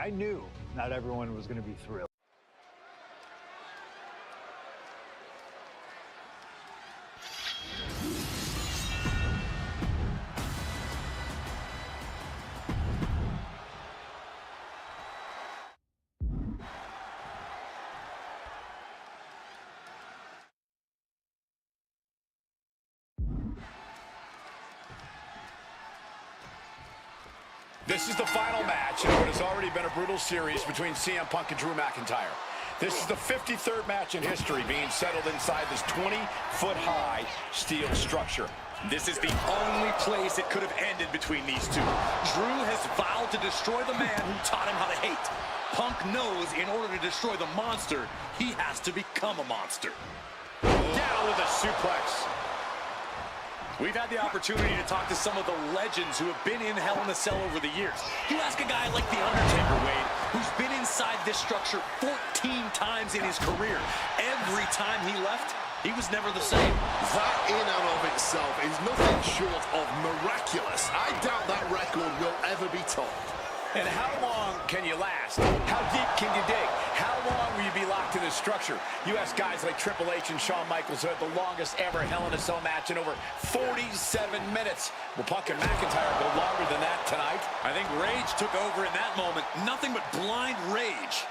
I knew not everyone was going to be thrilled. This is the final match in what has already been a brutal series between CM Punk and Drew McIntyre. This is the 53rd match in history being settled inside this 20-foot-high steel structure. This is the only place it could have ended between these two. Drew has vowed to destroy the man who taught him how to hate. Punk knows in order to destroy the monster, he has to become a monster. Down with a suplex. We've had the opportunity to talk to some of the legends who have been in Hell in a Cell over the years. You ask a guy like The Undertaker, Wade, who's been inside this structure 14 times in his career. Every time he left, he was never the same. That in and of itself is nothing short of miraculous. I doubt that record will ever be topped. And how long can you last? How deep can you dig? How long will you be locked in this structure? You ask guys like Triple H and Shawn Michaels who had the longest ever Hell in a Cell match in over 47 minutes. Will Punk and McIntyre go longer than that tonight? I think rage took over in that moment. Nothing but blind rage.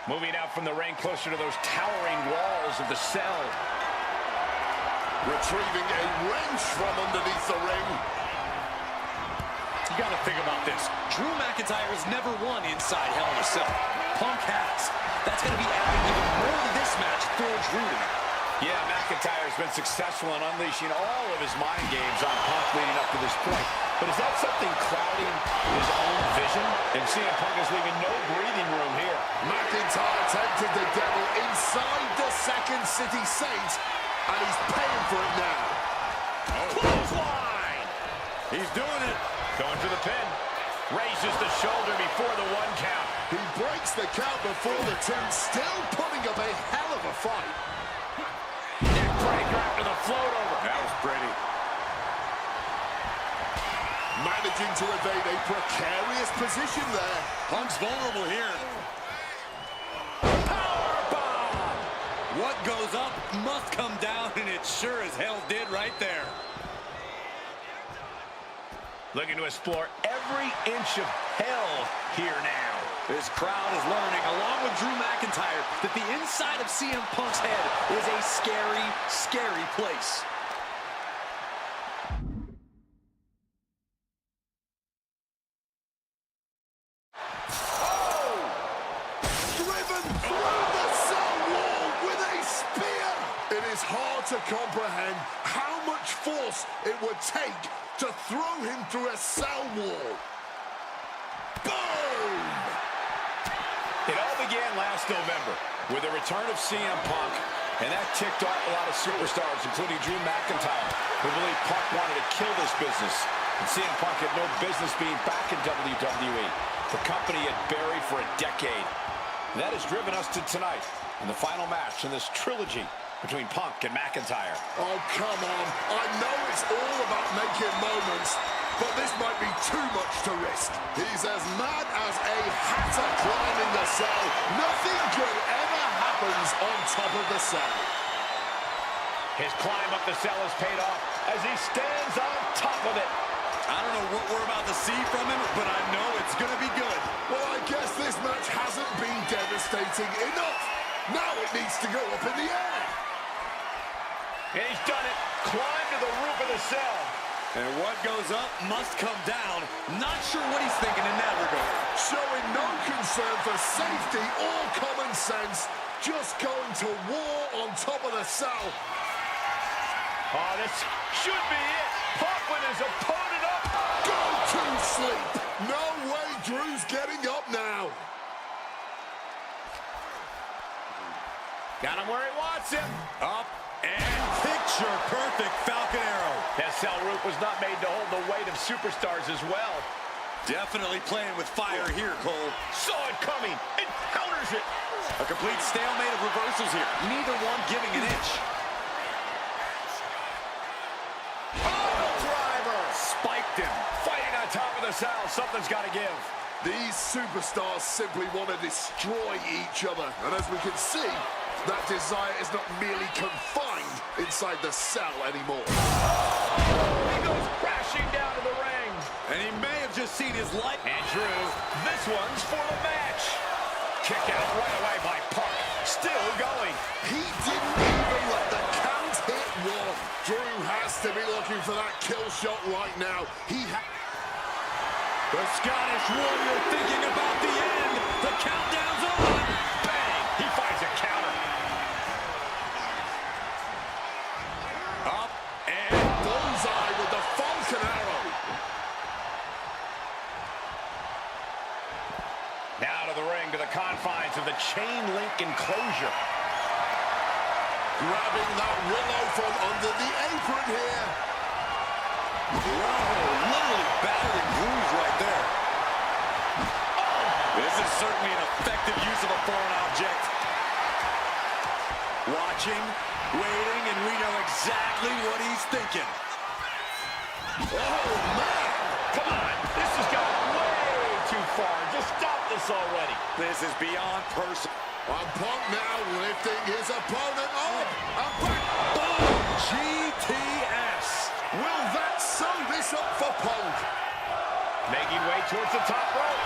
Moving out from the ring closer to those towering walls of the cell. Retrieving a wrench from underneath the ring. You gotta think about this. Drew McIntyre has never won inside Hell in a Cell. Punk has. That's gonna be adding even more to this match for Drew tonight. Yeah, McIntyre's been successful in unleashing all of his mind games on Punk leading up to this point. But is that something clouding his own vision? And CM Punk is leaving no breathing room here. McIntyre tempted the devil inside the Second City Saints, and he's paying for it now. Clothesline! He's doing it. Going for the pin. Raises the shoulder before the 1 count. He breaks the count before the 2, still putting up a hell of a fight. Neckbreaker after the float over. That was pretty. Managing to evade a precarious position there. Punk's vulnerable here. What goes up must come down, and it sure as hell did right there. Looking to explore every inch of hell here now. This crowd is learning, along with Drew McIntyre, that the inside of CM Punk's head is a scary, scary place. Hard to comprehend how much force it would take to throw him through a cell wall. Boom! It all began last November with the return of CM Punk, and that ticked off a lot of superstars, including Drew McIntyre, who believed Punk wanted to kill this business. And CM Punk had no business being back in WWE, the company had buried for a decade. And that has driven us to tonight in the final match in this trilogy between Punk and McIntyre. Oh, come on. I know it's all about making moments, but this might be too much to risk. He's as mad as a hatter climbing the cell. Nothing good ever happens on top of the cell. His climb up the cell has paid off as he stands on top of it. I don't know what we're about to see from him, but I know it's going to be good. Well, I guess this match hasn't been devastating enough. Now it needs to go up in the air. And he's done it. Climb to the roof of the cell. And what goes up must come down. Not sure what he's thinking in that regard. Showing no concern for safety or common sense. Just going to war on top of the cell. Oh, this should be it. Pumping his opponent up. Go to sleep. No way Drew's getting up now. Got him where he wants him. Up. And picture-perfect Falcon Arrow. That cell roof was not made to hold the weight of superstars as well. Definitely playing with fire here, Cole. Saw it coming. It counters it. A complete stalemate of reversals here. Neither one giving an inch. Oh, driver. Spike him. Fighting on top of the cell. Something's got to give. These superstars simply want to destroy each other. And as we can see, that desire is not merely confined inside the cell anymore. He goes crashing down to the ring. And he may have just seen his life. And Drew, this one's for the match. Kick out right away by Punk. Still going. He didn't even let the count hit one. Drew has to be looking for that kill shot right now. The Scottish Warrior thinking about the end. The countdown's on. Bang! He finds a counter. Up and bullseye with the Falcon Arrow. Now to the ring, to the confines of the chain link enclosure. Grabbing that Willow from under the apron here. Whoa, literally battered and bruised right there. Oh, this is certainly an effective use of a foreign object. Watching, waiting, and we know exactly what he's thinking. Oh, man. Come on, this has gone way too far. Just stop this already. This is beyond personal. And Punk now lifting his opponent up. And back. Boom! GTS. Will that sum this up for Punk? Making way towards the top rope.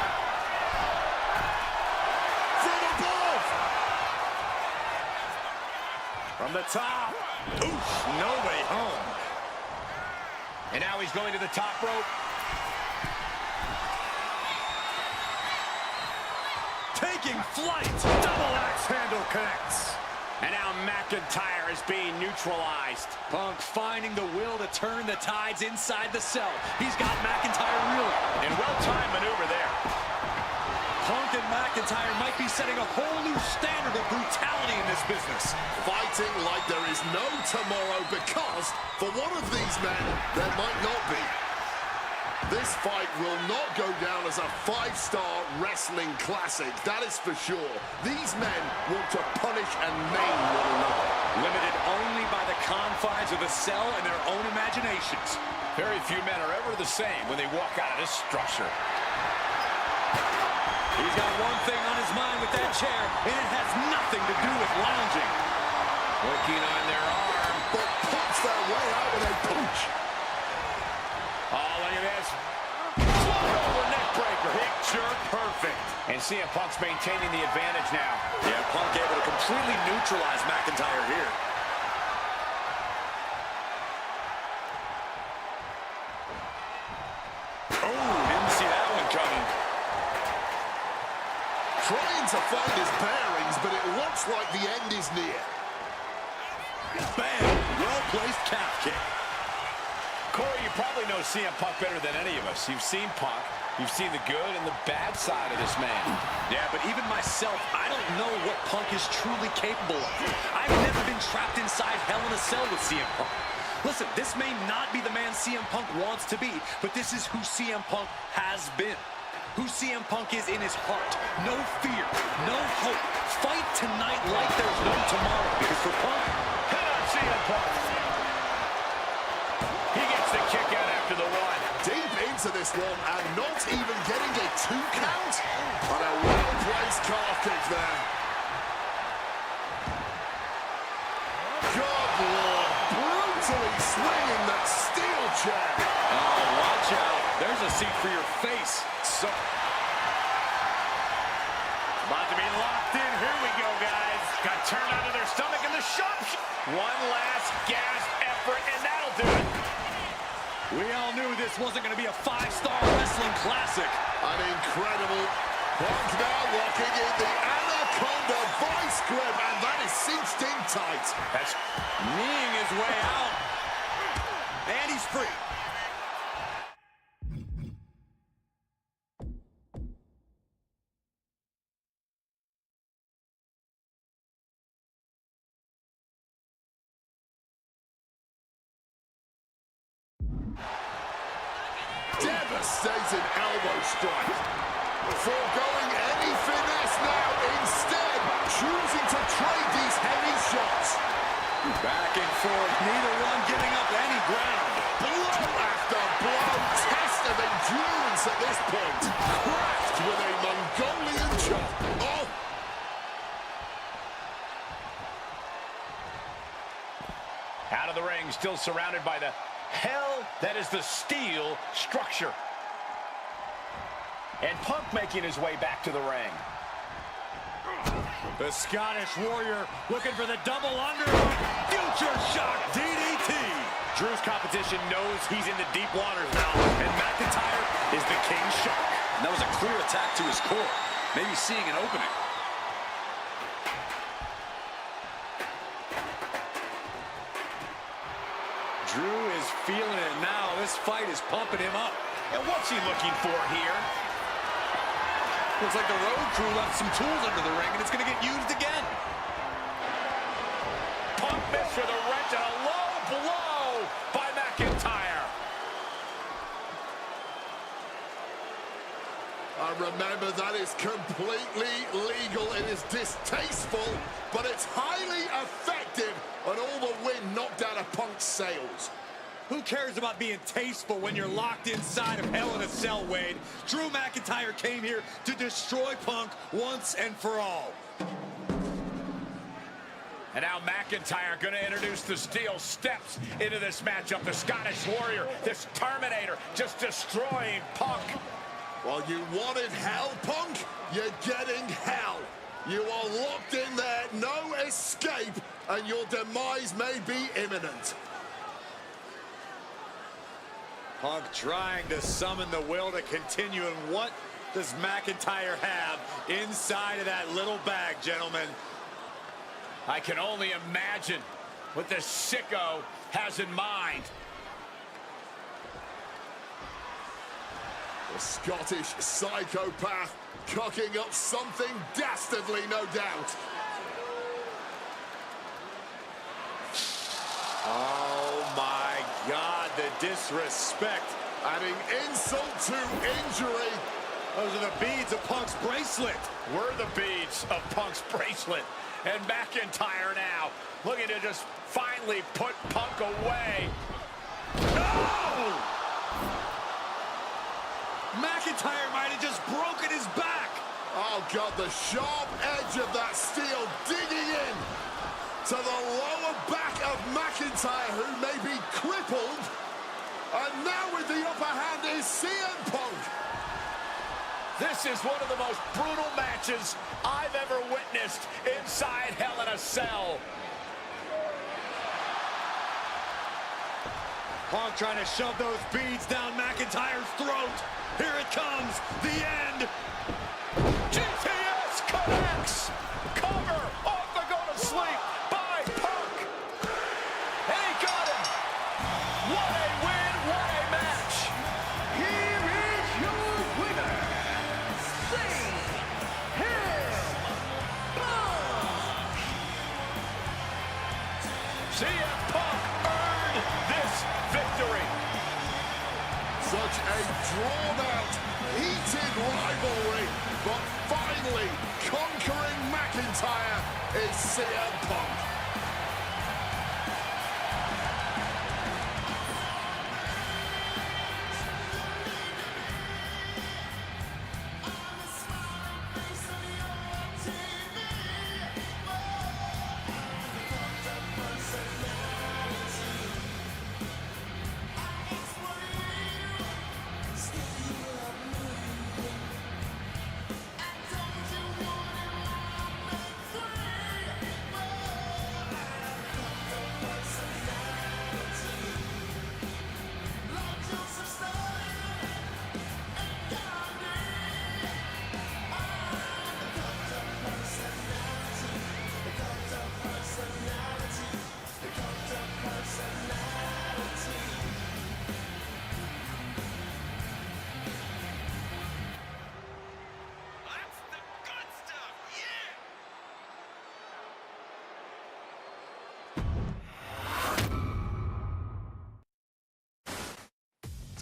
From above. From the top. Oof, no way home. And now he's going to the top rope. Taking flight. Double axe handle connects. And now McIntyre is being neutralized. Punk finding the will to turn the tides inside the cell. He's got McIntyre reeling. And well-timed maneuver there. Punk and McIntyre might be setting a whole new standard of brutality in this business. Fighting like there is no tomorrow because for one of these men, there might not be. This fight will not go down as a 5-star wrestling classic, that is for sure. These men want to punish and maim one another. Limited only by the confines of the cell and their own imaginations. Very few men are ever the same when they walk out of this structure. He's got one thing on his mind with that chair, and it has nothing to do with lounging. Working on their arm. But punch their way out with a punch. Oh, look at this. Over neck breaker. Picture perfect. And CM Punk's maintaining the advantage now. Yeah, Punk able to completely neutralize McIntyre here. Oh, didn't see that one coming. Trying to find his bearings, but it looks like the end is near. Bam! Well-placed calf kick. Corey, you probably know CM Punk better than any of us. You've seen Punk. You've seen the good and the bad side of this man. Yeah, but even myself, I don't know what Punk is truly capable of. I've never been trapped inside Hell in a Cell with CM Punk. Listen, this may not be the man CM Punk wants to be, but this is who CM Punk has been. Who CM Punk is in his heart. No fear, no hope. Fight tonight like there's no tomorrow. Because for Punk, Hit on CM Punk. He gets the kick out after the one. Deep into this one and not even getting a 2 count. On a well-placed calf kick there. Good Lord, brutally swinging that steel chair. oh, watch out. There's a seat for your face. So About to be locked in. Here we go, guys. Got turned onto their stomach and the sharp. One last gas effort, and that'll do it. we all knew this wasn't going to be a 5-star wrestling classic. An incredible Punk now locking in the Anaconda vice grip, and that is cinched in tight. That's Kneeing his way out. And he's free. Devastating elbow strike. Foregoing any finesse now, instead choosing to trade these heavy shots. Back and forth, neither one giving up any ground. Blow after blow, defense at this point. Cracked with a Mongolian chop. Oh! Out of the ring, still surrounded by the hell that is the steel structure. And Punk making his way back to the ring. The Scottish Warrior looking for the double under. Future shock DDT. Drew's competition knows he's in the deep waters now, and McIntyre is the king shock. And that was a clear attack to his core, maybe seeing an opening. Drew is feeling it now. This fight is pumping him up. And what's he looking for here? Looks like the road crew left some tools under the ring, and it's going to get used again. Punk missed with a wrench and a low blow by McIntyre. Remember, that is completely legal. It is distasteful, but it's highly effective, and all the wind knocked out of Punk's sails. Who cares about being tasteful when you're locked inside of Hell in a Cell, Wade? Drew McIntyre came here to destroy Punk once and for all. And now McIntyre going to introduce the steel steps into this matchup. The Scottish Warrior, this Terminator, just destroying Punk. Well, you wanted hell, Punk? You're getting hell. You are locked in there, no escape, and your demise may be imminent. Punk trying to summon the will to continue, and what does McIntyre have inside of that little bag, gentlemen? I can only imagine what this sicko has in mind. The Scottish psychopath cocking up something dastardly, no doubt. Oh my God, the disrespect. Adding insult to injury. Those are the beads of Punk's bracelet. Were the beads of Punk's bracelet. And McIntyre now looking to just finally put Punk away. No! McIntyre might have just broken his back. Oh God, the sharp edge of that steel digging in to the lower back of McIntyre, who may be crippled. And now with the upper hand is CM Punk. This is one of the most brutal matches I've ever witnessed inside Hell in a Cell. Punk trying to shove those beads down McIntyre's throat. Here it comes, the end. GTS connects. Cover off the go to sleep by Punk. And he got him. What a win, what a match. Here is your winner, CM Punk earned this victory. Such a drawn-out, heated rivalry, but finally conquering McIntyre is CM Punk.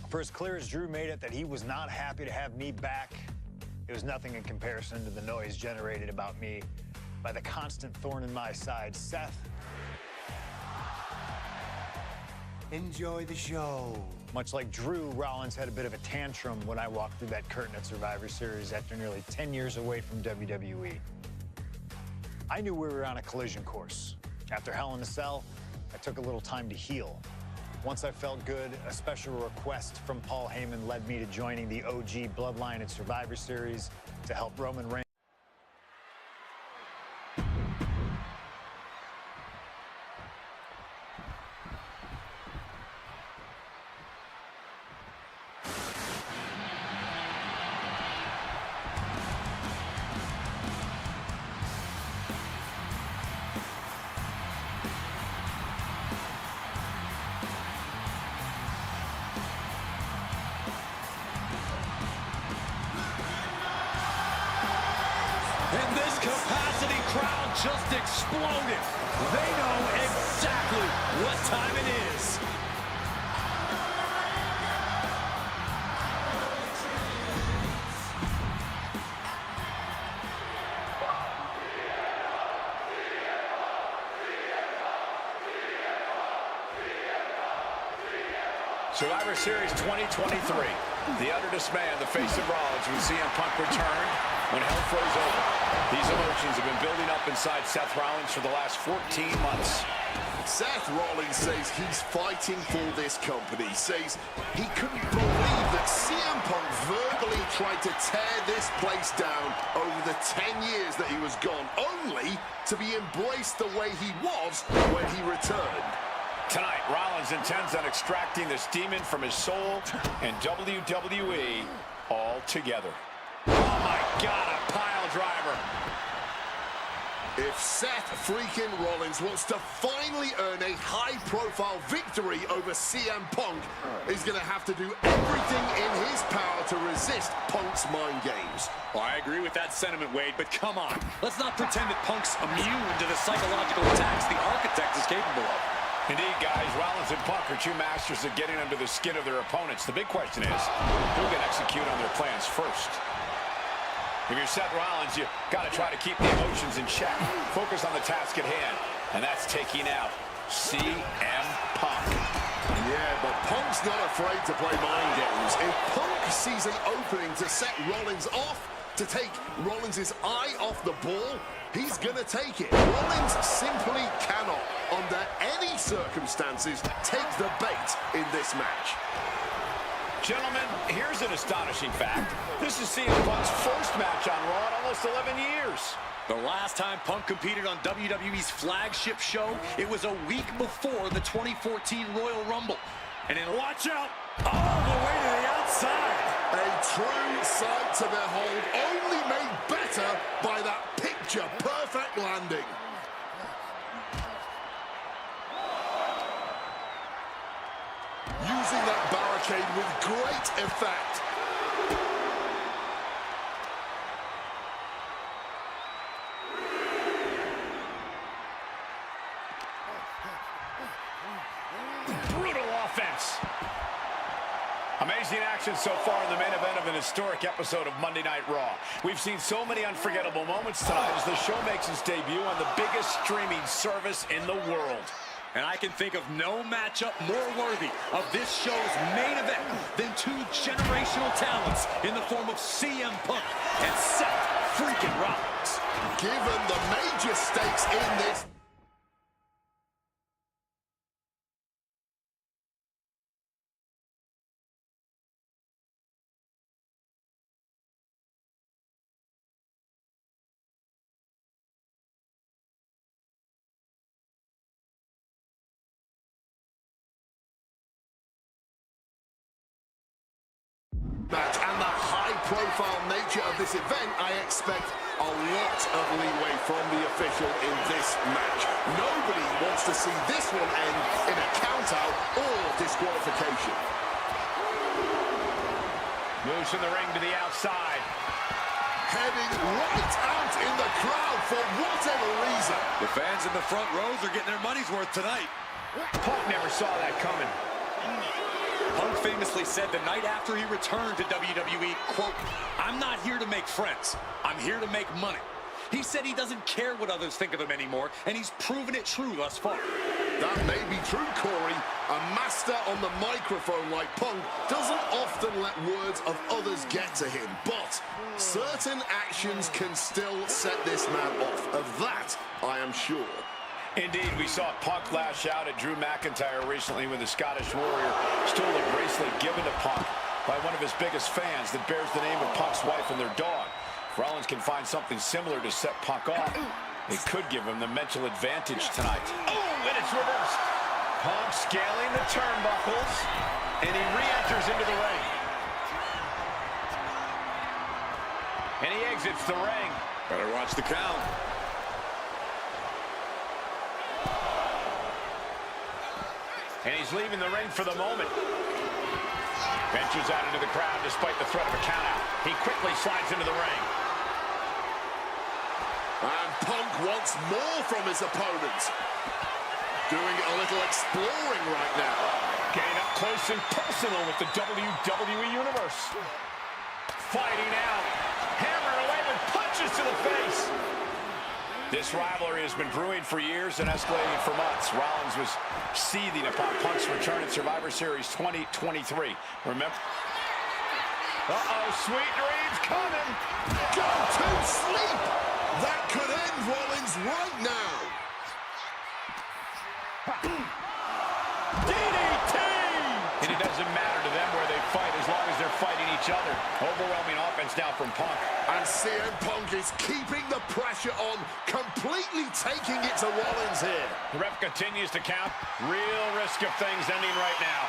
For as clear as Drew made it that he was not happy to have me back, it was nothing in comparison to the noise generated about me by the constant thorn in my side, Seth. Enjoy the show. Much like Drew, Rollins had a bit of a tantrum when I walked through that curtain at Survivor Series after nearly 10 years away from WWE. I knew we were on a collision course. After Hell in a Cell, I took a little time to heal. Once I felt good, a special request from Paul Heyman led me to joining the OG Bloodline at Survivor Series to help Roman Reigns. And this capacity crowd just exploded. They know exactly what time it is. Survivor Series 2023. The utter dismay on the face of Rollins when CM Punk returned, when hell froze over. These emotions have been building up inside Seth Rollins for the last 14 months. Seth Rollins says he's fighting for this company, says he couldn't believe that CM Punk verbally tried to tear this place down over the 10 years that he was gone, only to be embraced the way he was when he returned. Tonight, Rollins intends on extracting this demon from his soul and WWE altogether. Oh my God, a pile driver. If Seth freaking Rollins wants to finally earn a high-profile victory over CM Punk, he's going to have to do everything in his power to resist Punk's mind games. Well, I agree with that sentiment, Wade, but come on. Let's not pretend that Punk's immune to the psychological attacks the Architect is capable of. Indeed, guys, Rollins and Punk are two masters at getting under the skin of their opponents. The big question is, who can execute on their plans first? If you're Seth Rollins, you got to try to keep the emotions in check. Focus on the task at hand, and that's taking out CM Punk. Yeah, but Punk's not afraid to play mind games. If Punk sees an opening to set Rollins off, to take Rollins' eye off the ball, he's gonna take it. Rollins simply cannot, under any circumstances, take the bait in this match. Gentlemen, here's an astonishing fact. This is CM Punk's first match on Raw in almost 11 years. The last time Punk competed on WWE's flagship show, it was a week before the 2014 Royal Rumble. And then watch out, all the way to the outside. A true sight to behold, only made better by that picture-perfect landing. Using that barricade with great effect. Brutal offense. Amazing action so far in the main event of an historic episode of Monday Night Raw. We've seen so many unforgettable moments tonight as the show makes its debut on the biggest streaming service in the world. And I can think of no matchup more worthy of this show's main event than two generational talents in the form of CM Punk and Seth freaking Rollins. Given the major stakes in this... match and the high-profile nature of this event, I expect a lot of leeway from the official in this match. Nobody wants to see this one end in a count-out or disqualification. Moves from the ring to the outside. Heading right out in the crowd for whatever reason. The fans in the front rows are getting their money's worth tonight. Punk never saw that coming. Punk famously said the night after he returned to WWE, quote, "I'm not here to make friends. I'm here to make money." He said he doesn't care what others think of him anymore, and he's proven it true thus far. That may be true, Corey. A master on the microphone like Punk doesn't often let words of others get to him, but certain actions can still set this man off. Of that, I am sure. Indeed, we saw Punk lash out at Drew McIntyre recently when the Scottish Warrior stole a bracelet given to Punk by one of his biggest fans that bears the name of Punk's wife and their dog. If Rollins can find something similar to set Punk off, it could give him the mental advantage tonight. Oh, and it's reversed. Punk scaling the turnbuckles, and he re-enters into the ring. And he exits the ring. Better watch the count. And he's leaving the ring for the moment. Ventures out into the crowd despite the threat of a countout. He quickly slides into the ring. And Punk wants more from his opponent. Doing a little exploring right now. Getting up close and personal with the WWE Universe. Fighting out. Hammering away with punches to the face. This rivalry has been brewing for years and escalating for months. Rollins was seething upon Punk's return at Survivor Series 2023. Remember? Uh-oh, sweet dreams coming. Go to sleep. That could end Rollins right now. DDT! And it doesn't matter to them where they fight as long as they're fighting each other. Overwhelming offense now from Punk. And CM Punk is keeping the pressure on, completely taking it to Rollins here. The ref continues to count. Real risk of things ending right now.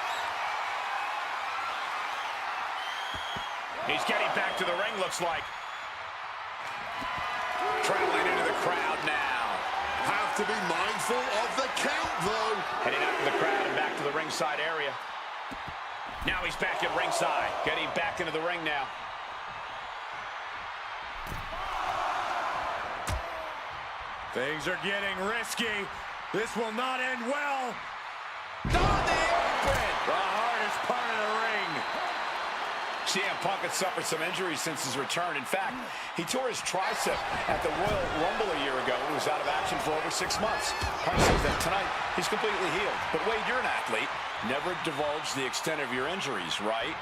He's getting back to the ring, looks like. Traveling into the crowd now. Have to be mindful of the count, though. Heading out to the crowd and back to the ringside area. Now he's back at ringside. Getting back into the ring now. Things are getting risky. This will not end well. On the apron! The hardest part of the ring. CM Punk had suffered some injuries since his return. In fact, he tore his tricep at the Royal Rumble a year ago and was out of action for over 6 months. Punk says that tonight he's completely healed. But Wade, you're an athlete. Never divulge the extent of your injuries, right?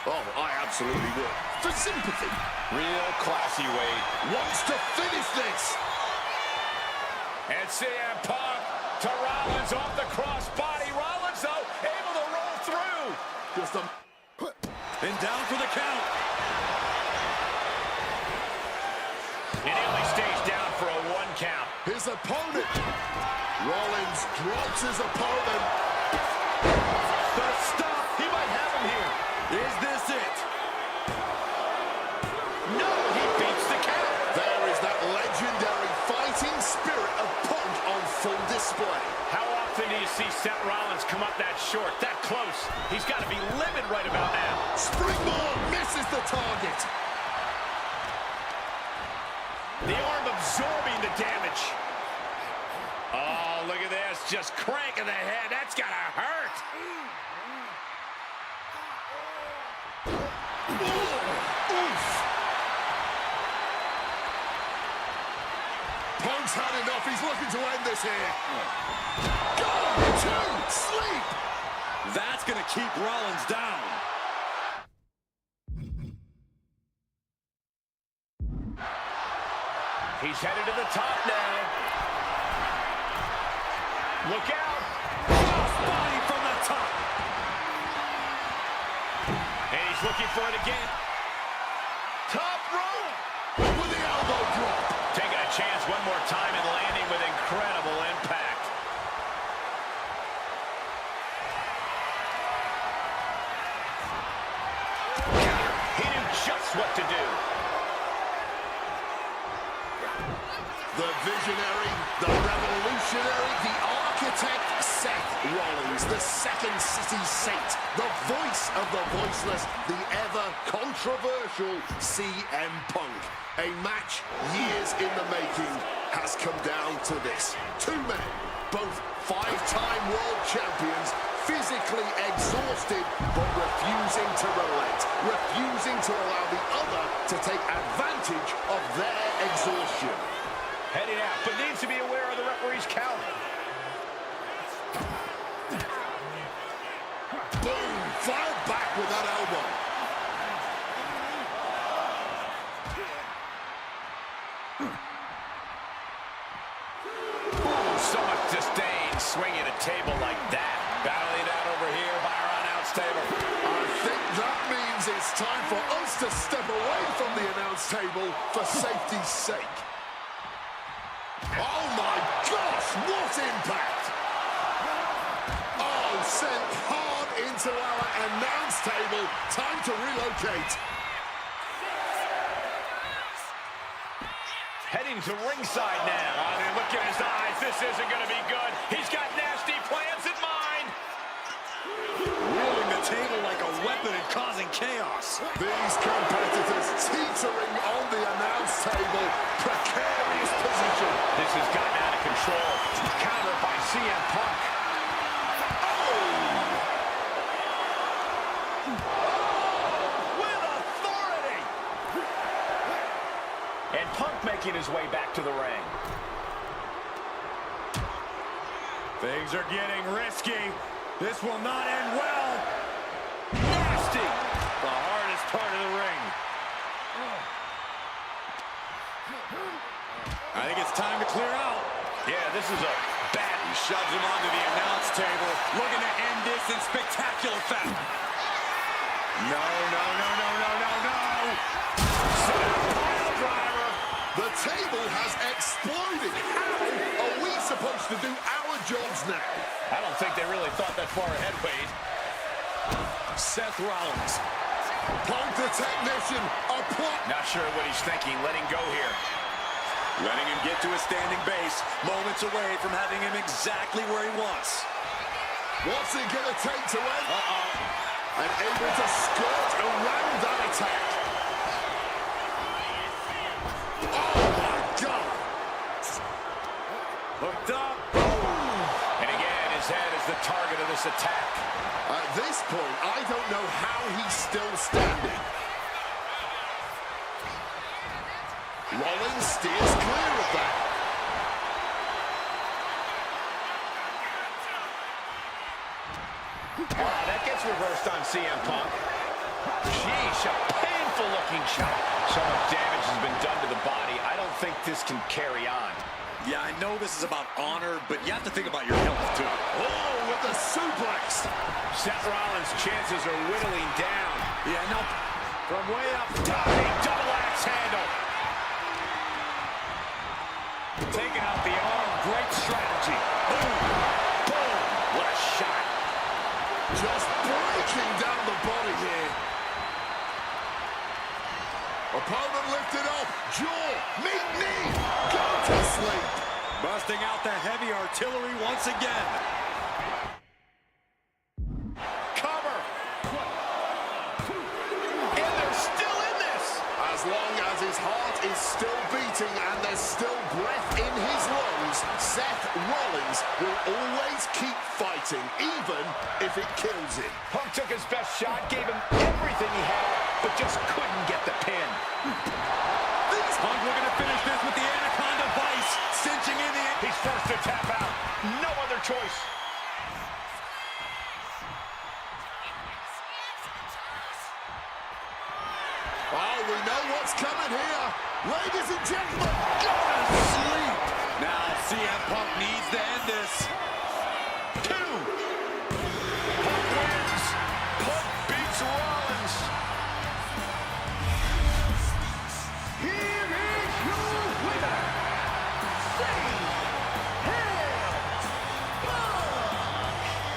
Oh, I absolutely would. For sympathy. Real classy, Wade. Wants to finish this. And CM Punk to Rollins off the crossbody. Rollins, though, able to roll through. Just a... And down for the count. And he only stays down for a 1 count. His opponent. Rollins drops his opponent. The stop. He might have him here. Is this it? No, he beats the count. There is that legendary fighting spirit of Punk on full display. How often do you see Seth Rollins come up that short, that close? He's got to be livid right about now. Springboard misses the target. The arm absorbing the damage. Oh, look at this. Just cranking the head. That's got to hurt. Oof. Punk's had enough. He's looking to end this here. Go to sleep. That's going to keep Rollins down. He's headed to the top now. Look out. Crossbody from the top. And he's looking for it again. Top rope. With the elbow drop. Taking a chance one more time and landing with incredible impact. He knew just what to do. The visionary, the revolutionary, the architect, Seth Rollins, the second city saint, the voice of the voiceless, the ever-controversial CM Punk. A match years in the making has come down to this. 2 men, both 5-time world champions, physically exhausted, but refusing to relent, refusing to allow the other to take advantage of their exhaustion. Heading out, but needs to be aware of the referee's count. seems it's time for us to step away from the announce table for safety's sake. Oh my gosh, what impact! Oh, sent hard into our announce table. Time to relocate. Heading to ringside now. I mean, look at his eyes. This isn't going to be good. He's got nasty plans in mind. Wheeling the table like a weapon and causing chaos. These competitors teetering on the announce table. Precarious position. This has gotten out of control. Countered by CM Punk. With authority. And Punk making his way back to the ring. Things are getting risky. This will not end well. Nasty. The hardest part of the ring. I think it's time to clear out. Yeah, this is a bad. He shoves him onto the announce table, looking to end this in spectacular fashion. No, no, no, no, no, no, no. Pile driver. The table has exploded. How are we supposed to do our jobs now? I don't think they really thought that far ahead, Wade. Seth Rollins. Punk the technician. Not sure what he's thinking. Letting go here. Letting him get to a standing base, moments away from having him exactly where he wants. What's it going to take to end? And able to skirt around that attack. Oh, my God. Hooked up. And again, his head is the target of this attack. At this point, I don't know how he's still standing. Rollins steers clear of that. Oh, that gets reversed on CM Punk. Sheesh, a painful-looking shot. So much damage has been done to the body. I don't think this can carry on. Yeah, I know this is about honor, but you have to think about your health, too. Oh, with the suplex. Seth Rollins' chances are whittling down. Yeah, no. From way up, diving double axe handle. Taking out the arm, great strategy. Boom, boom, what a shot. Just breaking down the body here. Opponent lifted up. Jaw, meet knee. Go to sleep. Busting out the heavy artillery once again. Cover. And they're still in this. As long as his heart is still beating and there's still breath in his lungs, Seth Rollins will always keep fighting, even if it kills him. Punk took his best shot, gave him everything he had, but just couldn't get the pin. Punk looking to finish this with the Anaconda Vice, cinching in the... He's first to tap out. No other choice. Oh, we know what's coming here. Ladies and gentlemen, go to sleep. Now CM Punk needs to end this. 2. Punk wins. Punk beats Rollins. Here is your winner,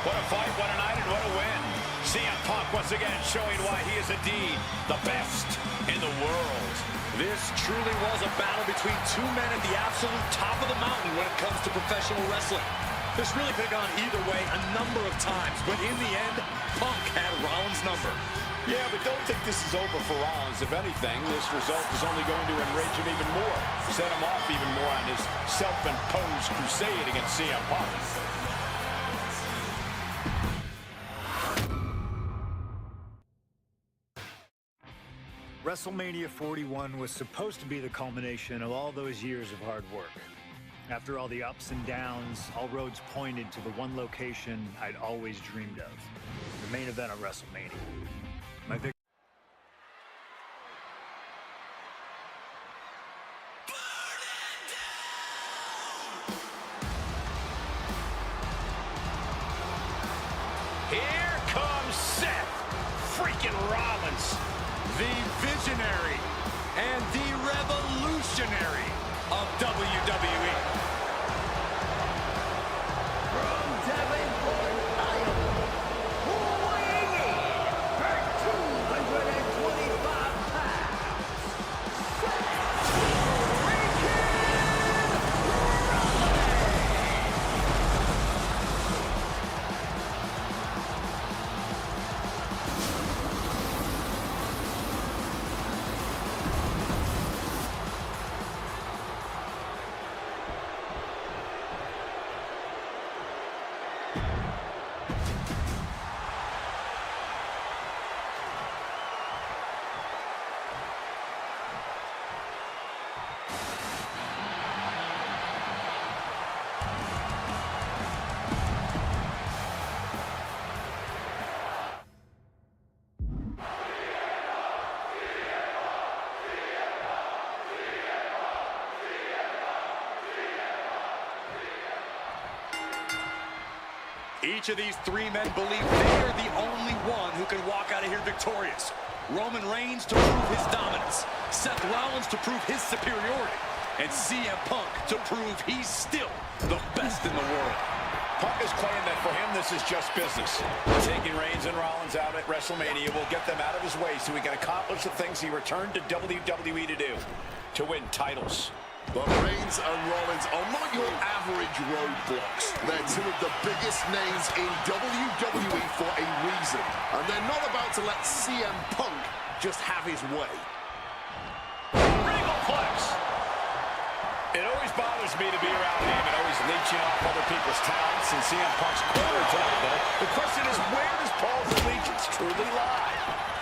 What a fight, what a night, and what a win. CM Punk once again showing why he is indeed the best in the world. This truly was a battle between two men at the absolute top of the mountain when it comes to professional wrestling. This really could have gone either way a number of times, but in the end, Punk had Rollins' number. Yeah, but don't think this is over for Rollins. If anything, this result is only going to enrage him even more, set him off even more on his self-imposed crusade against CM Punk. WrestleMania 41 was supposed to be the culmination of all those years of hard work. After all the ups and downs, all roads pointed to the one location I'd always dreamed of, the main event of WrestleMania. My victory. Here comes Seth freaking Rollins. Reigns, the visionary and the revolutionary of WWE. From Davenport, Iowa, weighing in at 225 pounds, Each of these three men believe they are the only one who can walk out of here victorious. Roman Reigns to prove his dominance, Seth Rollins to prove his superiority, and CM Punk to prove he's still the best in the world. Punk is claiming that for him, this is just business. Taking Reigns and Rollins out at WrestleMania will get them out of his way so he can accomplish the things he returned to WWE to do, to win titles. But Reigns and Rollins are not your average roadblocks. They're two of the biggest names in WWE for a reason. And they're not about to let CM Punk just have his way. Regal flex. It always bothers me to be around him and always leeching off other people's talents and CM Punk's corner tonight, though. The question is, where does Paul's allegiance truly lie?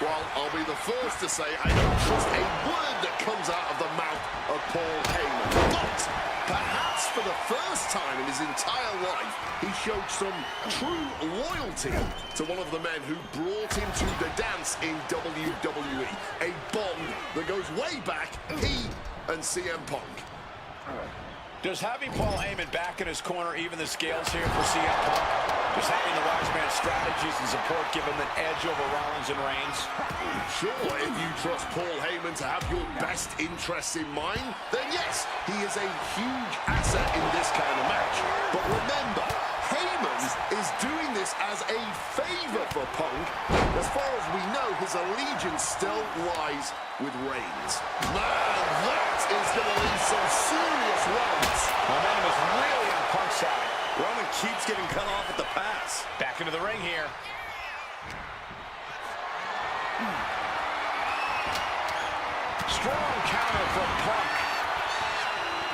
Well, I'll be the first to say I don't trust a word that comes out of the mouth of Paul Heyman. But perhaps for the first time in his entire life, he showed some true loyalty to one of the men who brought him to the dance in WWE. A bond that goes way back, he and CM Punk. Does having Paul Heyman back in his corner even the scales here for CM Punk? Does having the wise man's strategies and support give him an edge over Rollins and Reigns? Sure, if you trust Paul Heyman to have your best interests in mind, then yes, he is a huge asset in this kind of match. But remember, Heyman is doing this as a favor for Punk. As far as we know, his allegiance still lies with Reigns. Man, that is going to leave some serious runs. Momentum is really on Punk's side. Roman keeps getting cut off at the pass. Back into the ring here. Strong counter from Punk.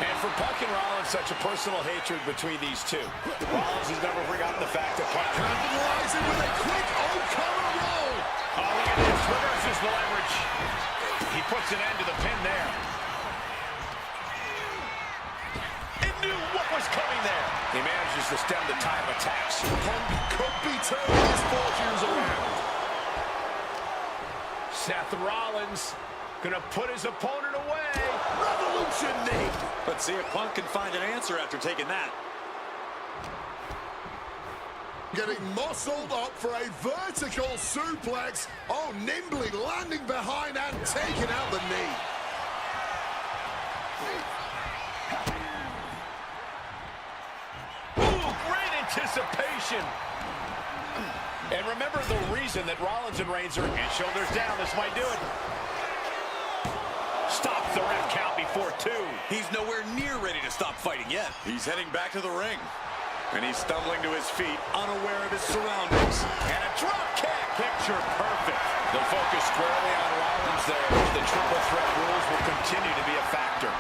And for Punk and Rollins, such a personal hatred between these two. Rollins has never forgotten the fact that Punk Capitalizing with a quick O'Connor roll. Oh, look at this. Reverses the leverage. He puts an end to the pin there. It knew what was coming there. He manages to stem the tide of attacks. Punk could be turning his fortunes around. Seth Rollins gonna put his opponent away. Revolution knee. Let's see if Punk can find an answer after taking that. Getting muscled up for a vertical suplex. Oh, nimbly landing behind and taking out the knee. Ooh, great anticipation. And remember the reason that Rollins and Reigns are and shoulders down. This might do it. Stops the ref count before 2. He's nowhere near ready to stop fighting yet. He's heading back to the ring. And he's stumbling to his feet, unaware of his surroundings. And a drop kick. Picture perfect. The focus squarely on Rollins there. The triple threat rules will continue to be a factor.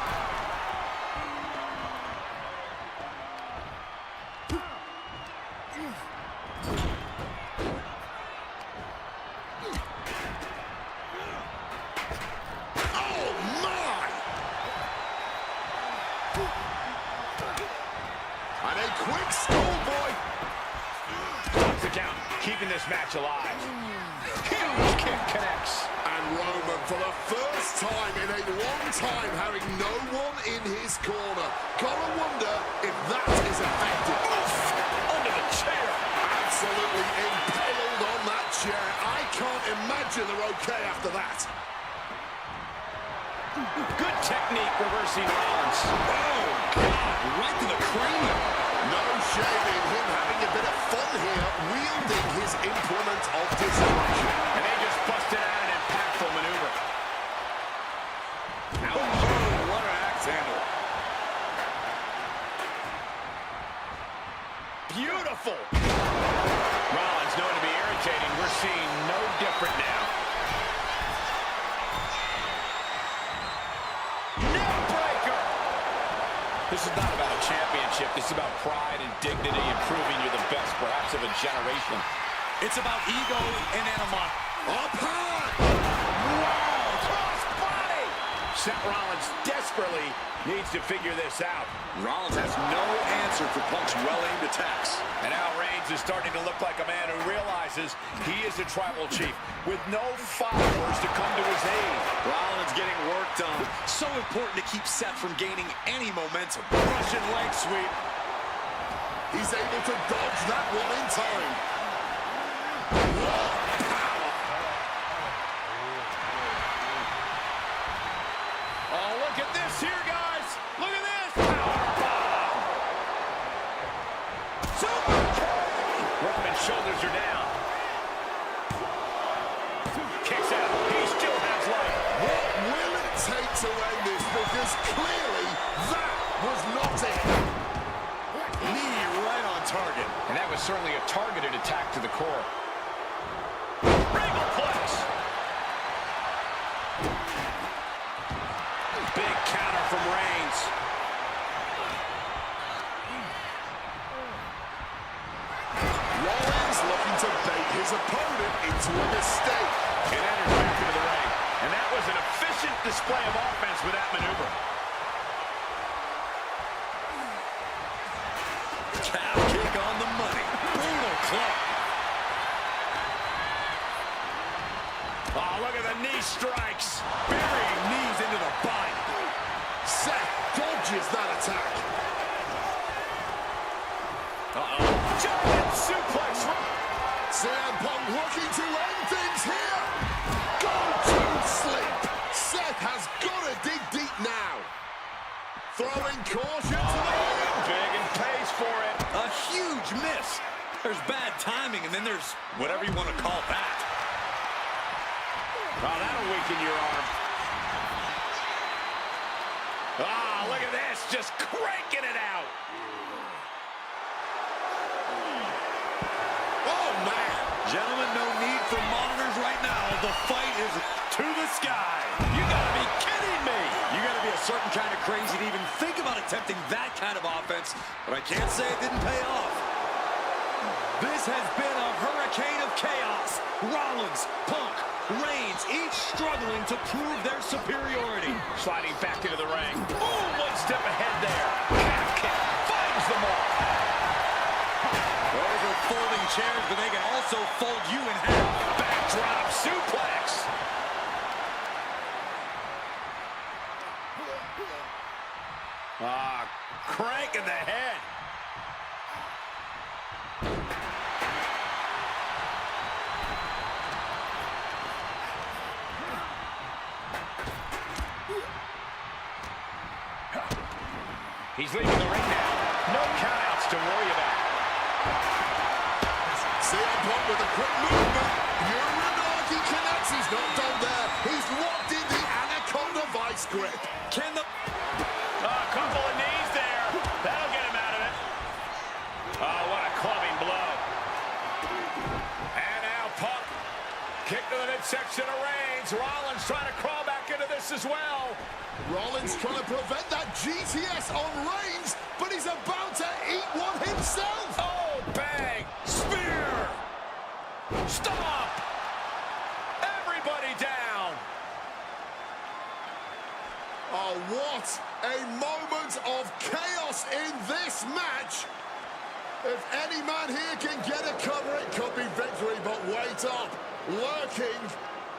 And a quick schoolboy. Stops the count, keeping this match alive. Huge kick connects. And Roman, for the first time in a long time, having no one in his corner. Gotta wonder if that is effective. Under the chair. Absolutely impaled on that Yeah, I can't imagine they're okay after that. Good technique reversing Rollins. Oh, God, right to the cranium. No shame in him having a bit of fun here, wielding his implement of destruction. And they just busted out an impactful maneuver. Oh, what an axe handle. Beautiful. Rollins known to be irritating. We're seeing no different now. Neck breaker. This is not about a championship. This is about pride and dignity and proving you're the best, perhaps, of a generation. It's about ego and animosity. Up high! Wow! Cross body! Seth Rollins desperately needs to figure this out. Rollins has no answer for Punk's well-aimed attacks. And now Reigns is starting to look like a man who realizes he is a tribal chief with no followers to come to his aid. Rollins getting worked on. So important to keep Seth from gaining any momentum. Russian leg sweep. He's able to dodge that one in time. What power! Oh, look at this here, guys. Look at this. Powerbomb. Super kick. Roman's shoulders are down. Kicks out. He still has life. What will it take to end this? Because clearly that was not it. Knee right on target. And that was certainly a targeted attack to the core. Regalplex. Big counter from Reigns. Rollins looking to bait his opponent into a mistake. And enters back into the ring. And that was an efficient display of offense with that maneuver. Calf kick on the money. Brutal club. Oh, look at the knee strikes. Burying knees into the body. Seth dodges that attack. Giant suplex. CM Punk looking to end things here. Go to sleep. Seth has got to dig deep now. Throwing caution to the ring. Big and pays for it. A huge miss. There's bad timing, and then there's whatever you want to call that. Oh, that'll weaken your arm. Ah, look at this. Just cranking it out. Oh, man. Gentlemen, no need for monitors right now. The fight is to the sky. You gotta be kidding me. You gotta be a certain kind of crazy to even think about attempting that kind of offense, but I can't say it didn't pay off. This has been a hurricane of chaos. Rollins, Punk, Reigns, each struggling to prove their superiority. Sliding back into the ring. Boom, one step ahead there. Calf kick finds the mark. Those are folding chairs, but they can also fold you in half. Backdrop suplex. Crank in the head. He's leaving the ring now. No countouts to worry about. CM Punk with a quick movement. Uranagi connects. He's not done there. He's locked in the Anaconda vice grip. Can the... A couple of knees there. That'll get him out of it. Oh, what a clubbing blow. And now Punk. Kick to the midsection of Reigns. Rollins trying to crawl back into this as well. Rollins trying to prevent that GTS on Reigns, but he's about to eat one himself. Oh, bang. Spear. Stop. Everybody down. Oh, what a moment of chaos in this match. If any man here can get a cover, it could be victory, but wait up. Lurking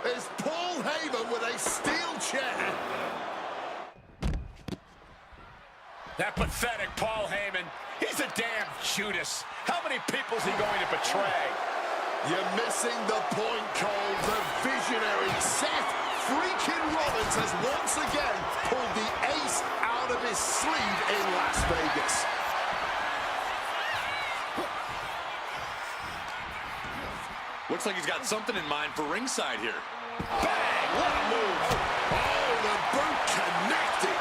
is Paul Heyman with a steel chair. That pathetic Paul Heyman. He's a damn Judas. How many people is he going to betray? You're missing the point, Cole. The visionary Seth freaking Rollins has once again pulled the ace out of his sleeve in Las Vegas. Looks like he's got something in mind for ringside here. Bang! What a move! Oh, the boot connected.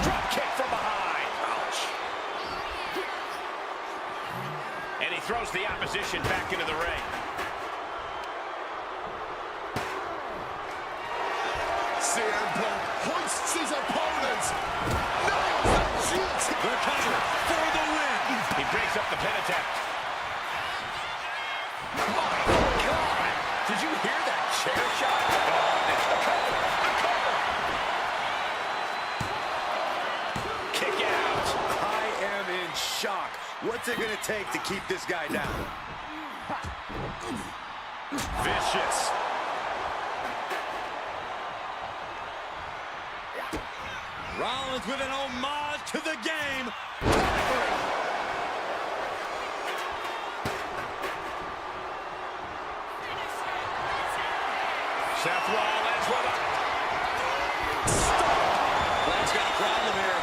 Drop kick from behind. Ouch. And he throws the opposition back into the ring. CM Punk hoists his opponent. Nails the GT. The cover for the win. He breaks up the pin attempt. My God! Did you hear that chair shot? Oh, it's the cover. A cover. Kick out. I am in shock. What's it going to take to keep this guy down? Vicious. Rollins with an homage to the game. Seth Rollins with a Punk's got a problem here.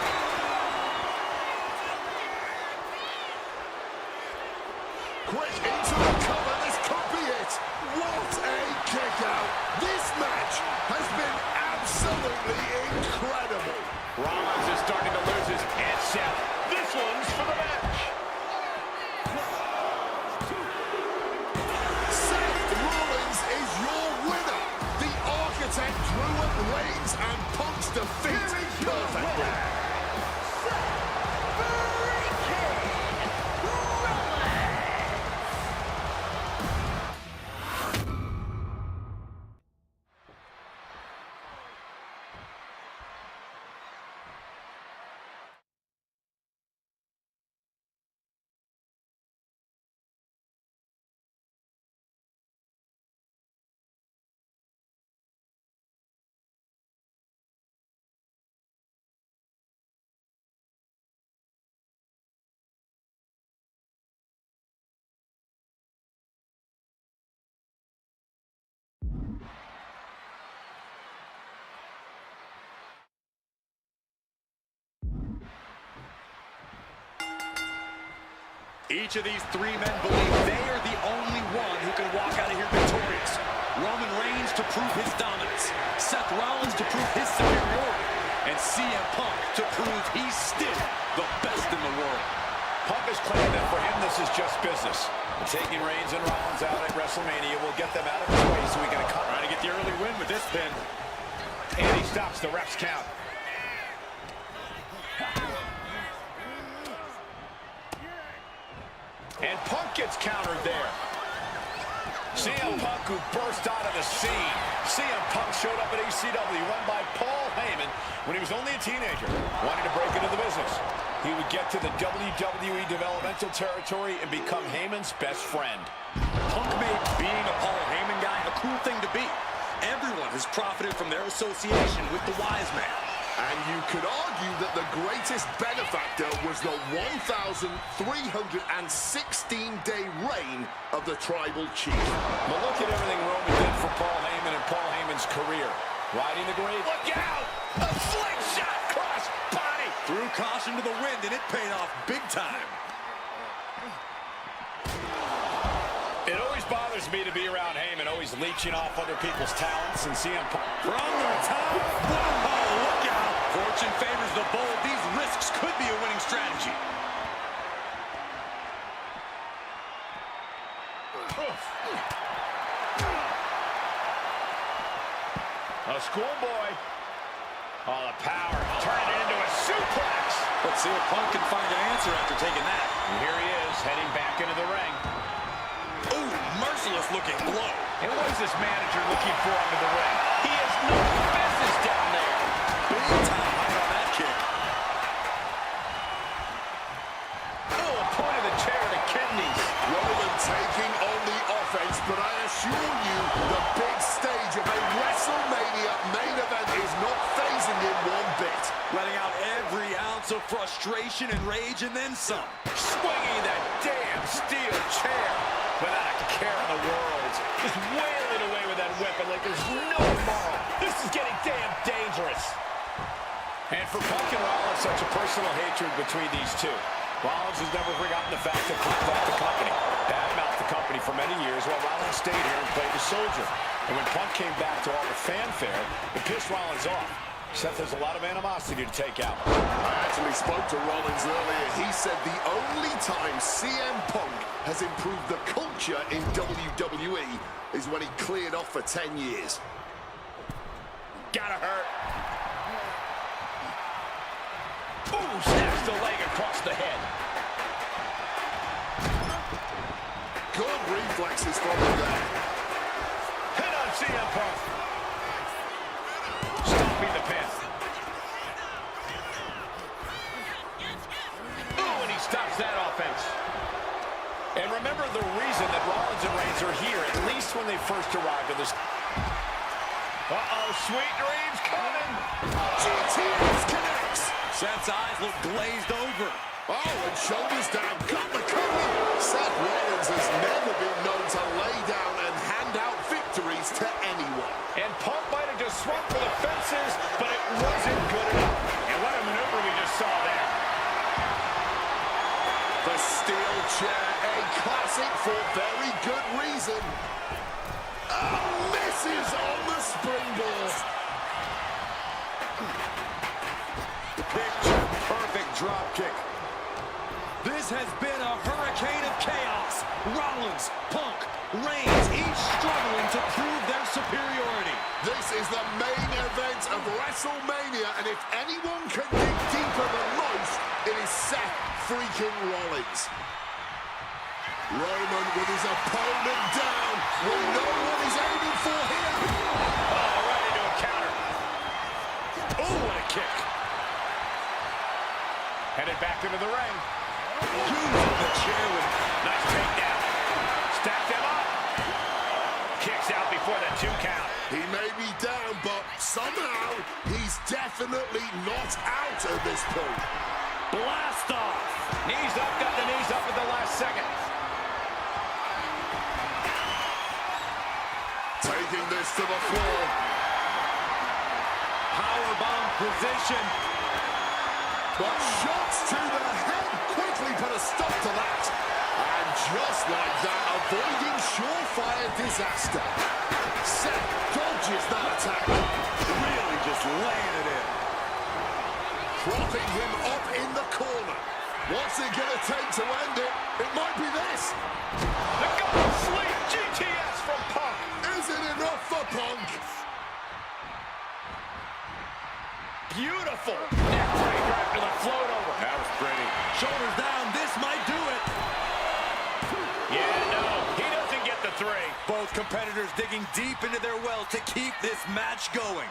Quick into the cover. This could be it. What a kick out. This match has been absolutely incredible. Rollins is starting to lose his head. Seth, this one's for the match. Seth Rollins is your winner. The architect drew up Reigns and Punk's defeat perfectly. Each of these three men believe they are the only one who can walk out of here victorious. Roman Reigns to prove his dominance, Seth Rollins to prove his superiority, and CM Punk to prove he's still the best in the world. Punk has claimed that for him this is just business. Taking Reigns and Rollins out at WrestleMania will get them out of his way so he can Trying to get the early win with this pin. And he stops the ref's count. And Punk gets countered there. CM Punk, who burst out of the scene. CM Punk showed up at ECW, run by Paul Heyman, when he was only a teenager, wanting to break into the business. He would get to the WWE developmental territory and become Heyman's best friend. Punk made being a Paul Heyman guy a cool thing to be. Everyone has profited from their association with the wise man. And you could argue that the greatest benefactor was the 1,316-day reign of the Tribal Chief. But look at everything Roman did for Paul Heyman and Paul Heyman's career. Riding the grave. Look out! A slingshot cross body! Threw caution to the wind, and it paid off big time. It always bothers me to be around Heyman, always leeching off other people's talents, and CM Punk. From the top. Whoa, look out. Fortune favors the bold. These risks could be a winning strategy. A schoolboy. Oh, the power. Turning it into a suplex. Let's see if Punk can find an answer after taking that. And here he is, heading back into the ring. Ooh, merciless looking blow. And what is this manager looking for under the ring? He has no business down there. Big time height on that kick. Oh, a point of the chair to the kidneys. Roman taking on the offense, but I assure you, the big stage of a WrestleMania main event is not phasing phasing him one bit. Letting out every ounce of frustration and rage and then some. Swinging that damn steel chair without a care in the world. Just wailing away with that weapon like there's no tomorrow. This is getting damn dangerous. And for Punk and Rollins, such a personal hatred between these two. Rollins has never forgotten the fact that Punk left the company, badmouthed the company for many years, while Rollins stayed here and played the soldier. And when Punk came back to all the fanfare, it pissed Rollins off. Seth has a lot of animosity to take out. I actually spoke to Rollins earlier. He said the only time CM Punk has improved the culture in WWE is when he cleared off for 10 years. Gotta hurt. Ooh, snaps the leg across the head. Good reflexes from him there. Hit on CM Punk. Stopping the pin. Ooh, and he stops that offense. And remember the reason that Rollins and Reigns are here, at least when they first arrived in this. Uh-oh, sweet dreams coming. GTS connects. Seth's eyes look glazed over. Oh, and shoulders down, got the cover. Seth Rollins has never been known to lay down and hand out victories to anyone. And Punk might have just swung for the fences, but it wasn't good enough. And what a maneuver we just saw there. The steel chair, a classic for very good reason. Misses on the springboard. Picture perfect drop kick. This has been a hurricane of chaos. Rollins, Punk, Reigns, each struggling to prove their superiority. This is the main event of WrestleMania, and if anyone can dig deeper than most, it is Seth freaking Rollins. Roman with his opponent down. We know what he's aiming for here. Oh, right into a counter. Oh, what a kick. Headed back into the ring. Using the chair with Nice takedown. Stacked him up. Kicks out before the 2 count. He may be down, but somehow he's definitely not out at this point. Blast off. Knees up, got the knees up at the last second. Taking this to the floor. powerbomb position. But shots to the head quickly put a stop to that. And just like that, avoiding surefire disaster. Seth dodges that attack. Really just laying it in. Propping him up in the corner. What's it going to take to end it? It might be this. The golden sleep GTS from Punk. Is it enough for Punk? Beautiful. Neckbreaker after the float over. That was pretty. Shoulders down. This might do it. Yeah, no. He doesn't get the 3. Both competitors digging deep into their well to keep this match going.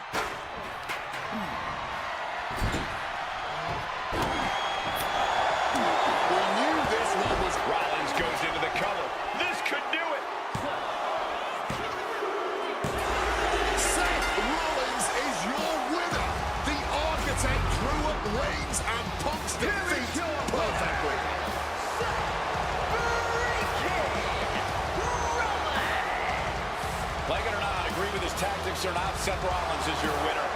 We knew this one was... Rollins goes into the cover. This could do it. Seth Rollins is your winner. The architect drew up Reigns and Punk's defeat perfectly. Like it or not, agree with his tactics or not, Seth Rollins is your winner.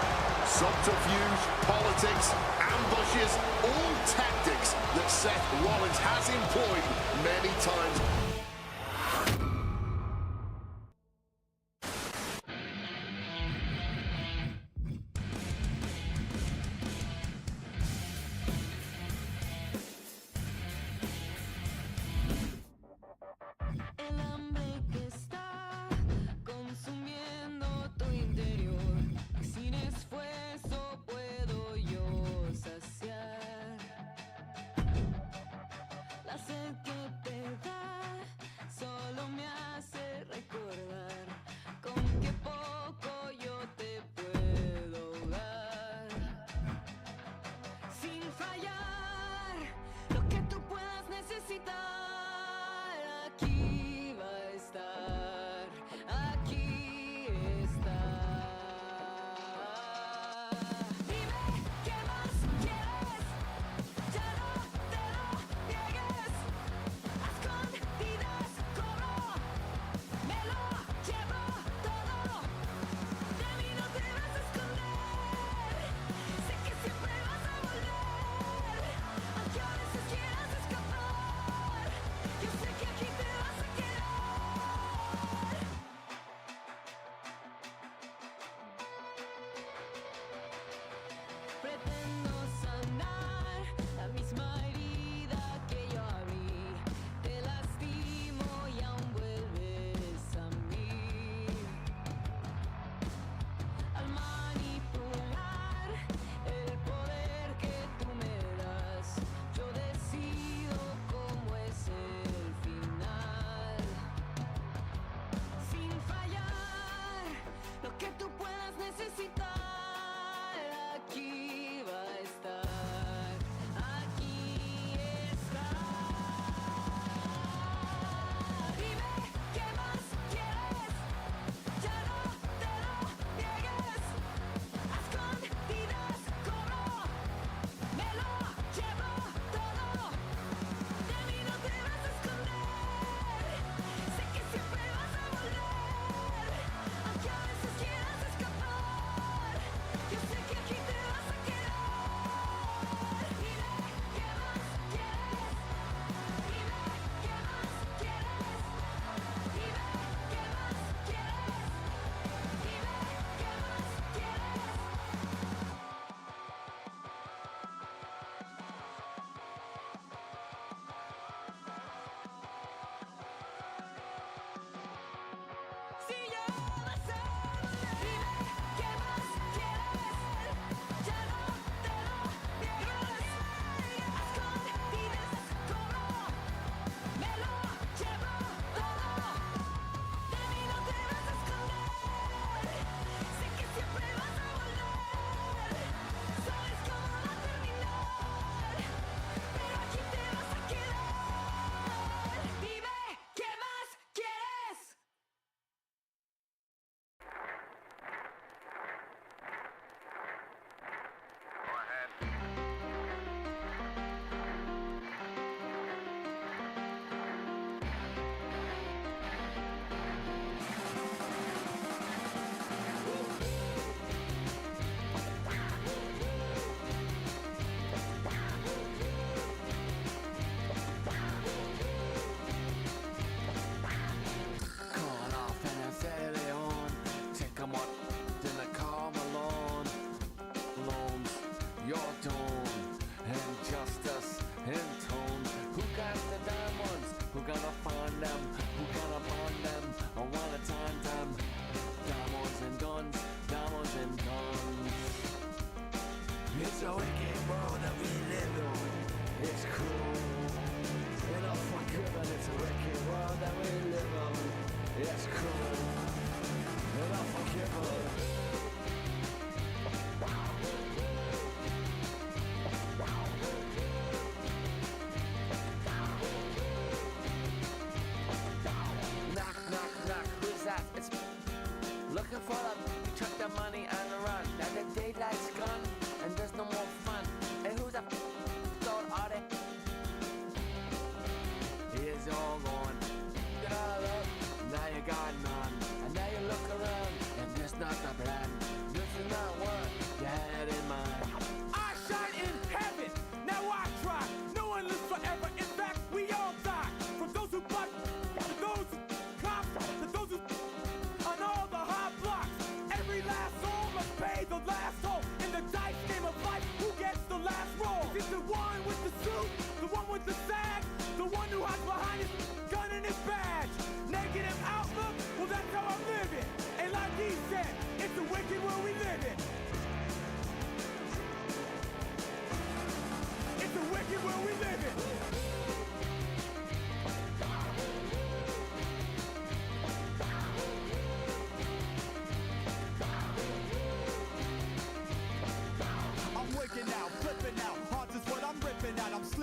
Subterfuge, politics, ambushes, all tactics that Seth Rollins has employed many times. El hambre que está consumiendo tu interior, que sin esfuerzo puedo yo saciar. La sed que te da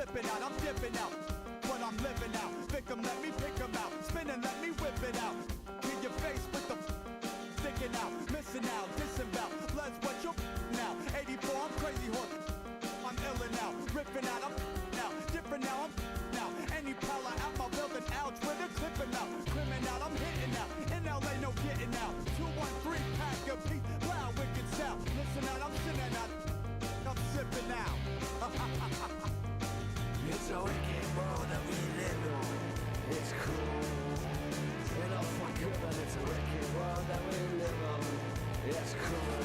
tripping out, I'm dipping out. What I'm living out. Victim, let me pick 'em out. Spinning, let me whip it out. In your face with the sticking out. Missing out, disembowel. Blood's what you now. 84, I'm crazy horse. I'm illin' out. Ripping out, I'm now. Different now, I'm now. Any power out my building, ouch. With a clipping out. Criminal, I'm hitting out. In LA, no getting out. 213 pack of peace. Loud, wicked sound. Listen out, I'm sitting out. I'm sipping out. It's a wicked world that we live in. It's cool. And unforgiven, it's a wicked world that we live in. It's cool.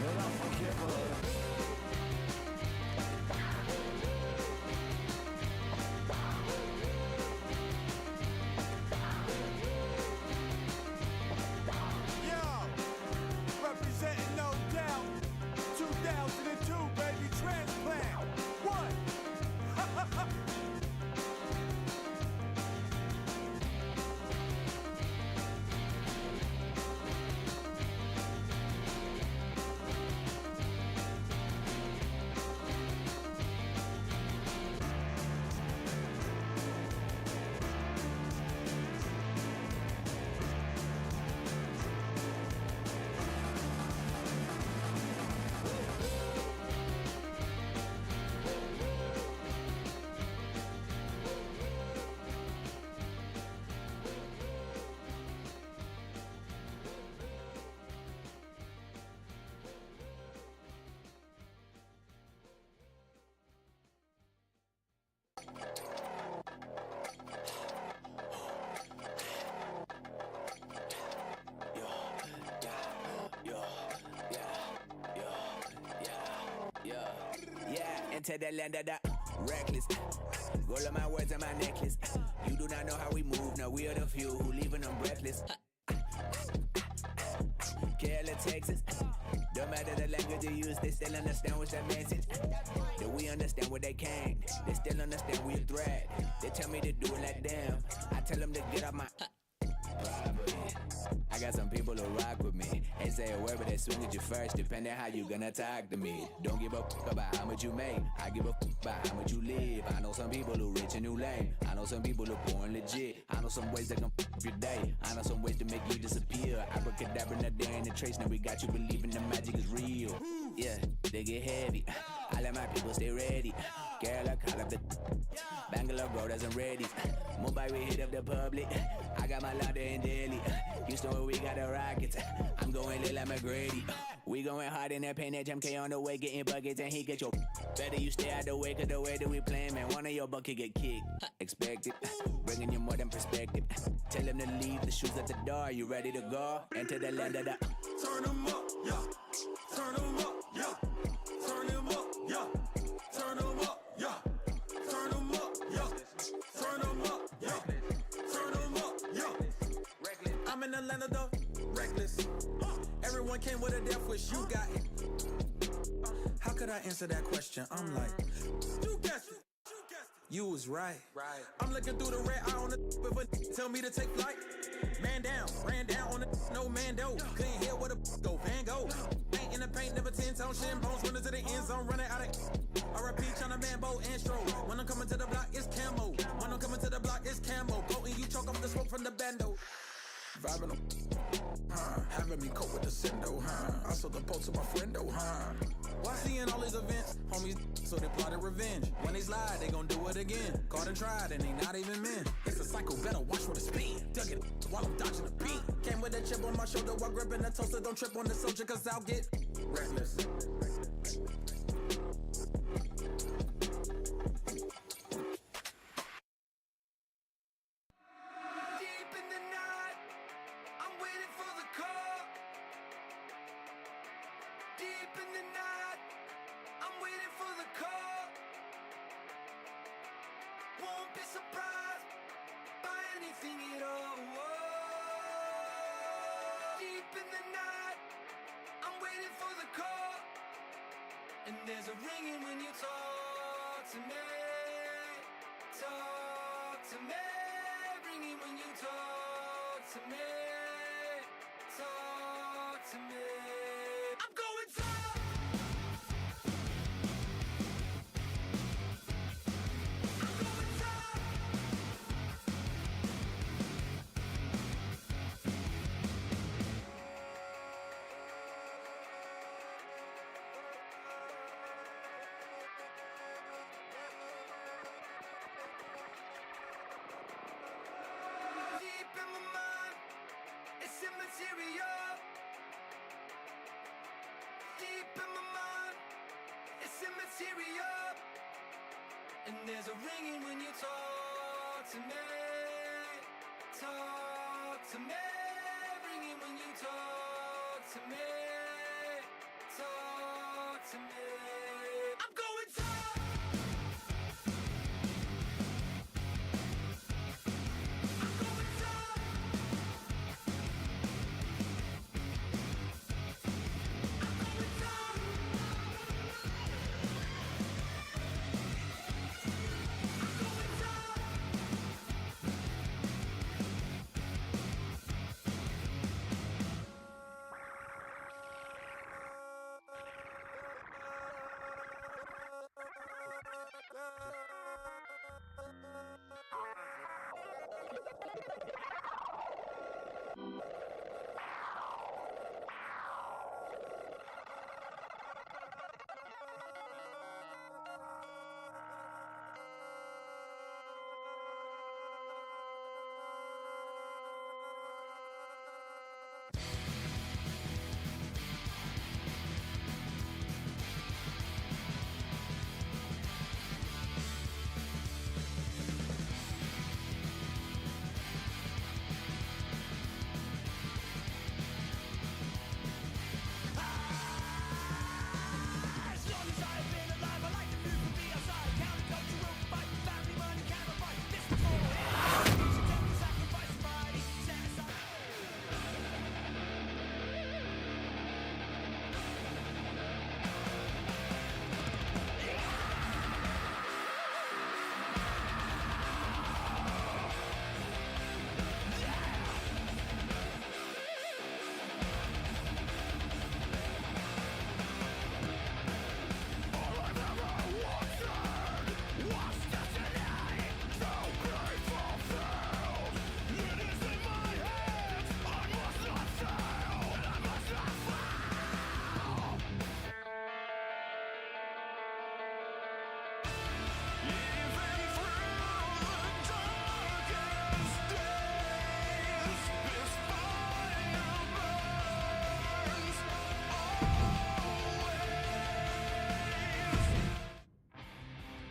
And unforgiven. Yo, representing no doubt. 2002, baby, transplant. What? To the land of the reckless. Roll of my words and my necklace. You do not know how we move. Now we are the few who leaving them breathless. Carolina, Texas. Don't matter the language you use, they still understand what's the message. That we understand where they came. They still understand we a threat. They tell me to do it like them. I tell them to get off my property. I got some people who rock with me. Ain't say a word, but they swing at you first. Depending how you gonna talk to me. Don't give a fuck about how much you make. I give a fuck about how much you live. I know some people who rich and who lame. I know some people who born legit. I know some ways that can fuck up your day. I know some ways to make you disappear. Abracadabra, not there in the trace. Now we got you believing the magic is real. Yeah, they get heavy. I let my people stay ready. Kerala, call up the Bangalore, bro, doesn't ready. Mumbai, we hit up the public. I got my louder in Delhi. Houston, where we got the Rockets. I'm going little like McGrady. We going hard in that paint, that MK on the way, getting buckets, and he get your better you stay out the way, cause the way that we playing, man, one of your bucket get kicked. Expect it, bringing you more than perspective. Tell him to leave the shoes at the door. You ready to go? Enter the land of the. Turn them up, yeah. Turn them up, yeah. Turn them up, yeah. Turn them up, yeah. Turn them up, yeah. Turn them up, yeah. Turn them up, yeah. I'm in the land of the reckless. Everyone came with a death wish, you got it. How could I answer that question? I'm like, you guessed it. You was right. I'm looking through the red eye on the if a tell me to take flight. Man down, ran down on the no man dough. Couldn't hear where the go, Van Gogh. Ain't in the paint, never 10-tone shin bones. Running to the end zone, running out of RIP, China Mambo and Stro. When I'm coming to the block, it's camo. When I'm coming to the block, it's camo. Go and you choke off the smoke from the bando. Vibing on, having me cope with the sendo, I sold the post to my friendo, Why seeing all these events, homies, so they plotted revenge. When they slide, they gon' do it again. Caught and tried, and they not even men. It's a cycle, better watch for the speed. Dug it while I'm dodging the beat. Came with a chip on my shoulder while gripping the toaster. Don't trip on the soldier, cause I'll get reckless. There's a ringing when you talk to me. Talk to me. Ringing when you talk to me. Talk to me. I'm going talk. tear me up, and there's a ringing when you talk to me. Talk to me, ringing when you talk to me. Talk to me. I'm going talk. I'm going talk. I'm going talk.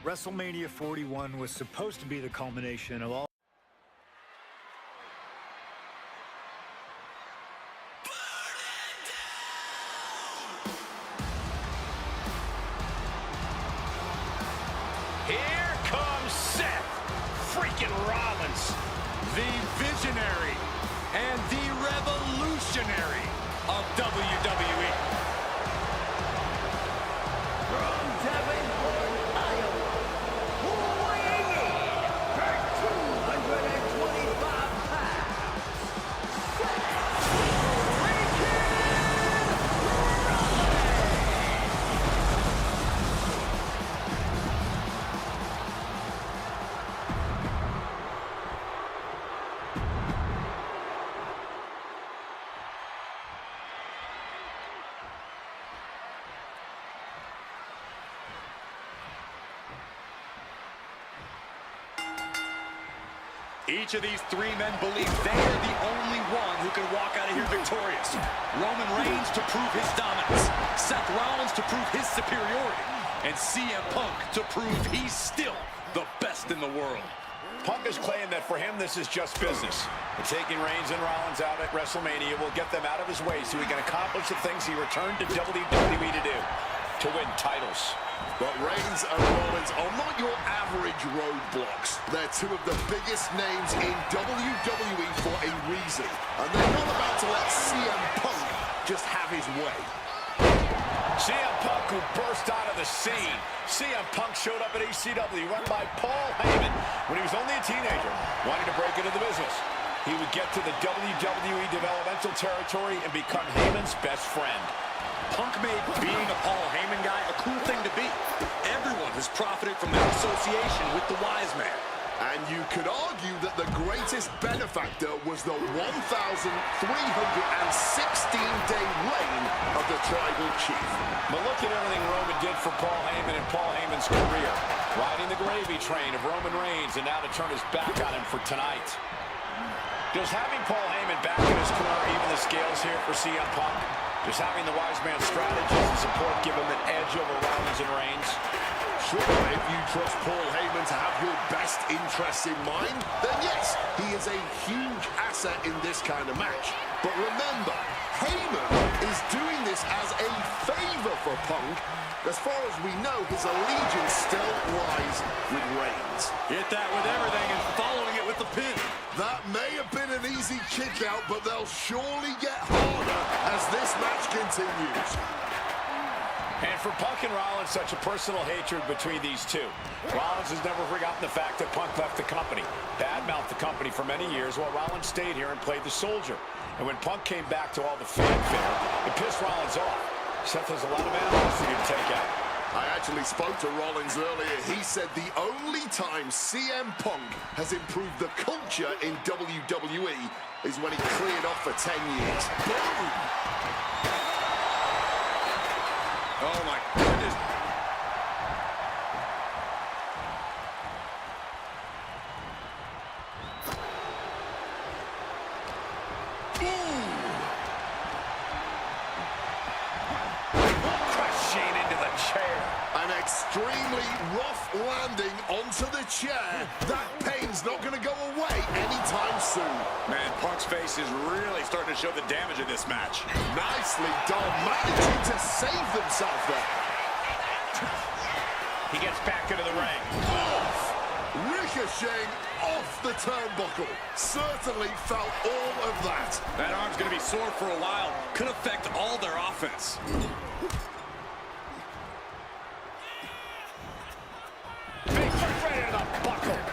WrestleMania 41 was supposed to be the culmination of all. Here comes Seth freaking Rollins, the visionary and the revolutionary of WWE. From Davenport, Iowa, weighing in at 225 pounds, Seth freaking Rollins! Each of these three men believe they are the only one who can walk out of here victorious. Roman Reigns to prove his dominance, Seth Rollins to prove his superiority, and CM Punk to prove he's still the best in the world. Punk has claimed that for him, this is just business. And taking Reigns and Rollins out at WrestleMania will get them out of his way so he can accomplish the things he returned to WWE to do, to win titles. But Reigns and Rollins are not your average roadblocks. They're two of the biggest names in WWE for a reason. And they're not about to let CM Punk just have his way. CM Punk, who burst out of the scene. CM Punk showed up at ECW, run by Paul Heyman, when he was only a teenager, wanting to break into the business. He would get to the WWE developmental territory and become Heyman's best friend. Punk made being a Paul Heyman guy a cool thing to be. Everyone has profited from their association with the wise man. And you could argue that the greatest benefactor was the 1,316-day reign of the Tribal Chief. But look at everything Roman did for Paul Heyman and Paul Heyman's career. Riding the gravy train of Roman Reigns, and now to turn his back on him for tonight. Does having Paul Heyman back in his corner even the scales here for CM Punk? Does having the wise man's strategies and support give him an edge over Rollins and Reigns? Sure, if you trust Paul Heyman to have your best interests in mind, then yes, he is a huge asset in this kind of match. But remember, Heyman is doing this as a favor for Punk. As far as we know, his allegiance still lies with Reigns. Hit that with everything and following it with the pin. That may have been an easy kick out, but they'll surely get harder as this match continues. And for Punk and Rollins, such a personal hatred between these two. Rollins has never forgotten the fact that Punk left the company, badmouthed the company for many years, while Rollins stayed here and played the soldier. And when Punk came back to all the fanfare, it pissed Rollins off. Seth has a lot of animosity to take out. I actually spoke to Rollins earlier. He said the only time CM Punk has improved the culture in WWE is when he cleared off for 10 years. Boom! Oh my goodness. Crashing into the chair. An extremely rough landing onto the chair. That pain's not going to go away anytime soon. Man, Punk's face is really starting to show the damage of this match. Nicely done, managing to save themselves there. He gets back into the ring. Off! Ricocheting off the turnbuckle. Certainly felt all of that. That arm's going to be sore for a while. Could affect all their offense.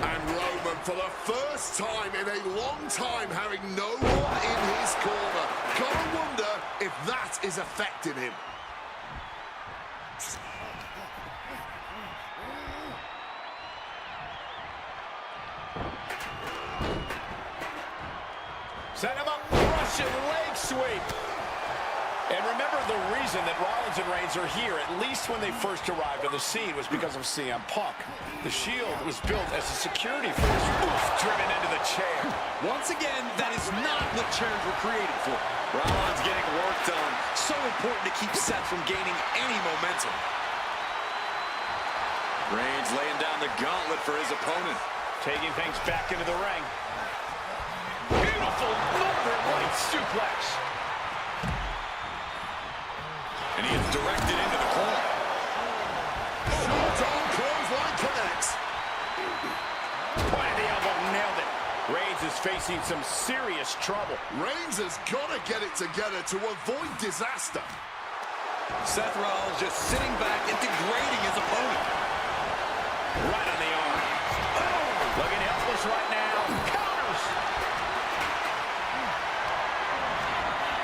And Roman, for the first time in a long time, having no one in his corner. Gotta wonder if that is affecting him. Set him up, Russian leg sweep. And remember, the reason that Rollins and Reigns are here, at least when they first arrived on the scene, was because of CM Punk. The Shield was built as a security force. Oof, driven into the chair. Once again, that is not what chairs were created for. Rollins getting work done. So important to keep Seth from gaining any momentum. Reigns laying down the gauntlet for his opponent. Taking things back into the ring. Beautiful Northern Light suplex. And he is directed into the corner. Short arm clothesline connects. Point of the elbow, nailed it. Reigns is facing some serious trouble. Reigns has got to get it together to avoid disaster. Seth Rollins just sitting back and degrading his opponent. Right on the arm. Oh, looking helpless right now. Counters.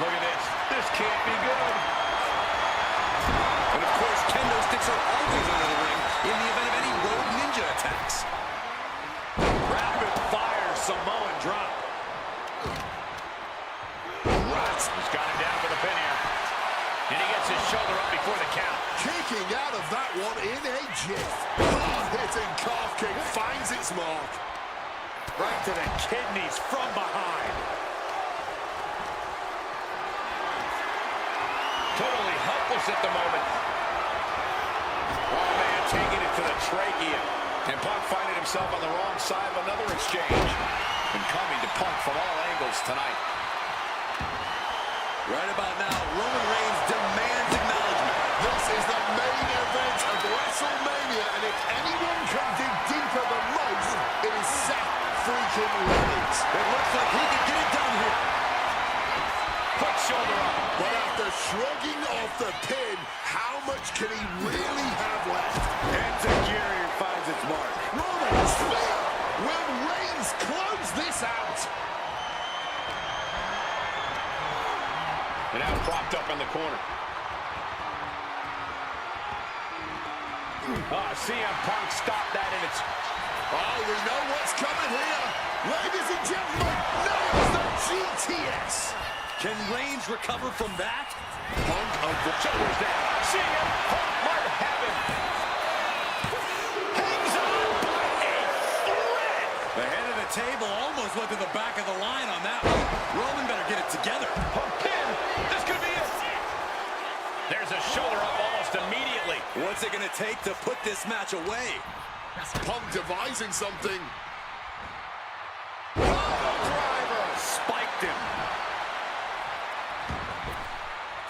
Look at this. This can't be good. And of course, kendo sticks are always under the ring in the event of any rogue ninja attacks. Rapid fire Samoan drop. Right. He's got him down for the pin here. And he gets his shoulder up before the count. Kicking out of that one in a jiff. Hard-hitting calf kick finds its mark. Right to the kidneys from behind. Totally helpless at the moment. Oh, man, taking it to the trachea. And Punk finding himself on the wrong side of another exchange. And coming to Punk from all angles tonight. Right about now, Roman Reigns demands acknowledgement. This is the main event of WrestleMania, and if anyone can dig deeper than most, it is Seth freaking Rollins. It looks like he can get it done here. Quick shoulder up. But after shrugging off the pin, how much can he really have left? Enziguri finds its mark. Roman's spear. Will Reigns close this out? And now propped up in the corner. CM Punk stopped that in its... Oh, we know what's coming here. Ladies and gentlemen, nails the GTS. Can Reigns recover from that? Punk of the Shoulders down. CM Punk might have him. Hangs on by a thread. The head of the table almost went to the back of the line on that one. Roman better get it together. Pin. This could be it. There's a shoulder up almost immediately. What's it going to take to put this match away? Punk devising something. Driver spiked him.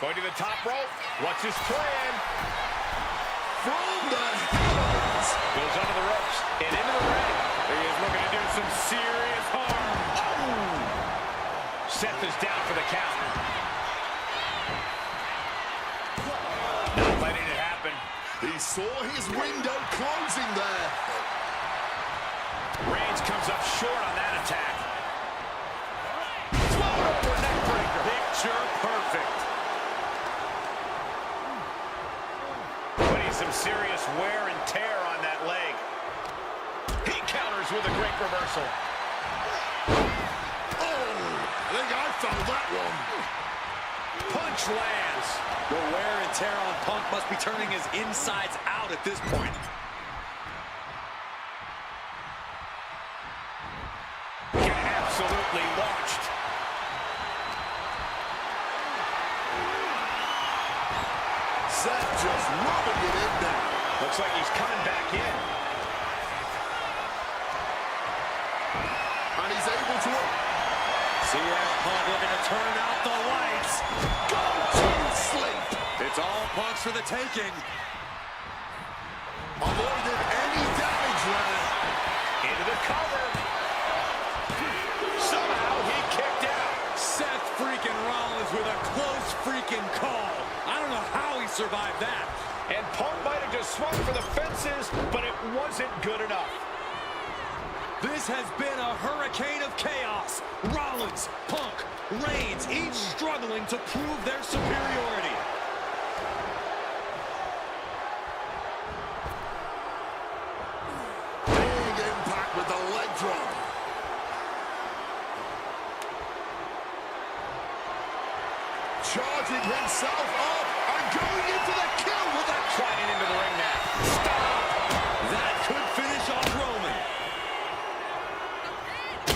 Going to the top rope. What's his plan? From the heavens. Goes under the ropes and into the ring. He is looking to do some serious harm. Oh! Seth is down for the count. Not letting it happen. He saw his window closing there. Reigns comes up short on that attack. Float over neck breaker. Picture perfect. Putting some serious wear and tear on that leg. He counters with a great reversal. Oh, I think I found that one. Punch lands. The wear and tear on Punk must be turning his insides out at this point. Get absolutely launched. Seth just rubbing it in now. Looks like he's coming back in. And he's able to... CM Punk looking to turn out the lights. Go to sleep. It's all Punk's for the taking. Avoided any damage there. Into the cover. Somehow he kicked out. Seth freaking Rollins with a close freaking call. I don't know how he survived that. And Punk might have just swung for the fences, but it wasn't good enough. This has been a hurricane of chaos. Rollins, Punk, Reigns, each struggling to prove their superiority. Big impact with the leg drop. Charging himself up and going into the kill with that. Sliding into the ring now. Stop! That could finish off Roman.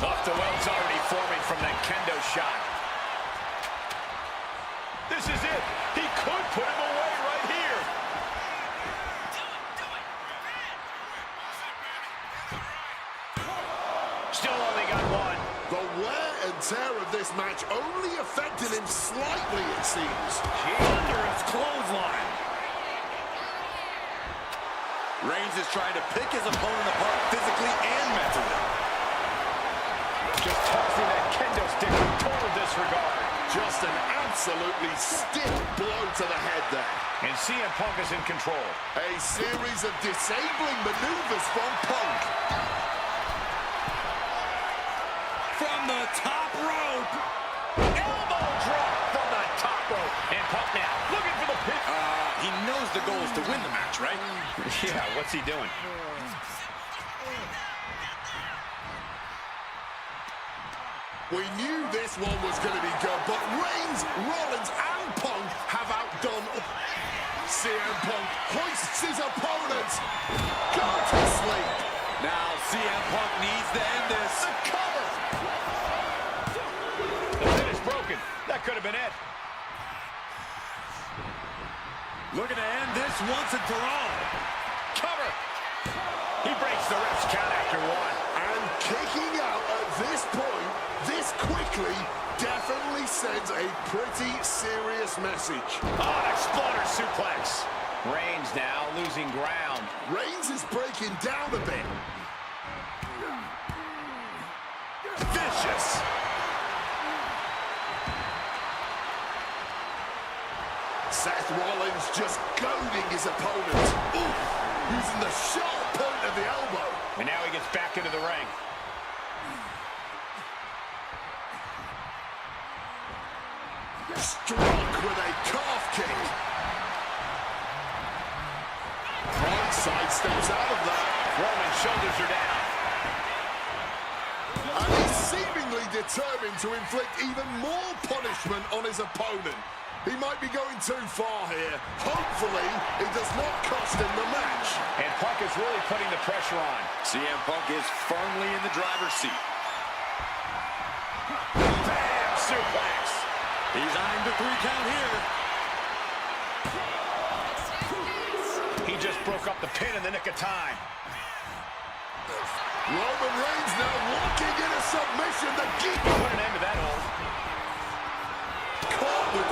Off the well's already forming from that kendo shot. This is it. He could put him away right here. Still only got one. The wear and tear of this match only affected him slightly, it seems. Thunderous clothesline. Reigns is trying to pick his opponent apart physically and mentally. Just tossing that kendo stick with total disregard. Just an absolutely stiff blow to the head there. And CM Punk is in control. A series of disabling maneuvers from Punk. From the top rope. Elbow drop from the top rope. And Punk now looking for the pin. He knows the goal is to win the match, right? Yeah, what's he doing? We knew this one was going to be good, but Reigns, Rollins, and Punk have outdone. CM Punk hoists his opponent. Go to sleep. Now CM Punk needs to end this. The cover. The pin is broken. That could have been it. Looking to end this once and for all. Cover. He breaks the ref's count after one. And kicking out at this point, this quickly, definitely sends a pretty serious message. Oh, an exploder suplex. Reigns now losing ground. Reigns is breaking down a bit. Vicious. Seth Rollins just goading his opponent. Ooh, using the sharp point of the elbow. And now he gets back into the ring. Struck with a calf kick. Right side steps out of that. Roman's shoulders are down. And he's seemingly determined to inflict even more punishment on his opponent. He might be going too far here. Hopefully, it does not cost him the match. And Punk is really putting the pressure on. CM Punk is firmly in the driver's seat. Bam! Suplex. He's eyeing the 3 count here. He just broke up the pin in the nick of time. Roman Reigns now walking in a submission. The geek. Put an end to that hold. Caught with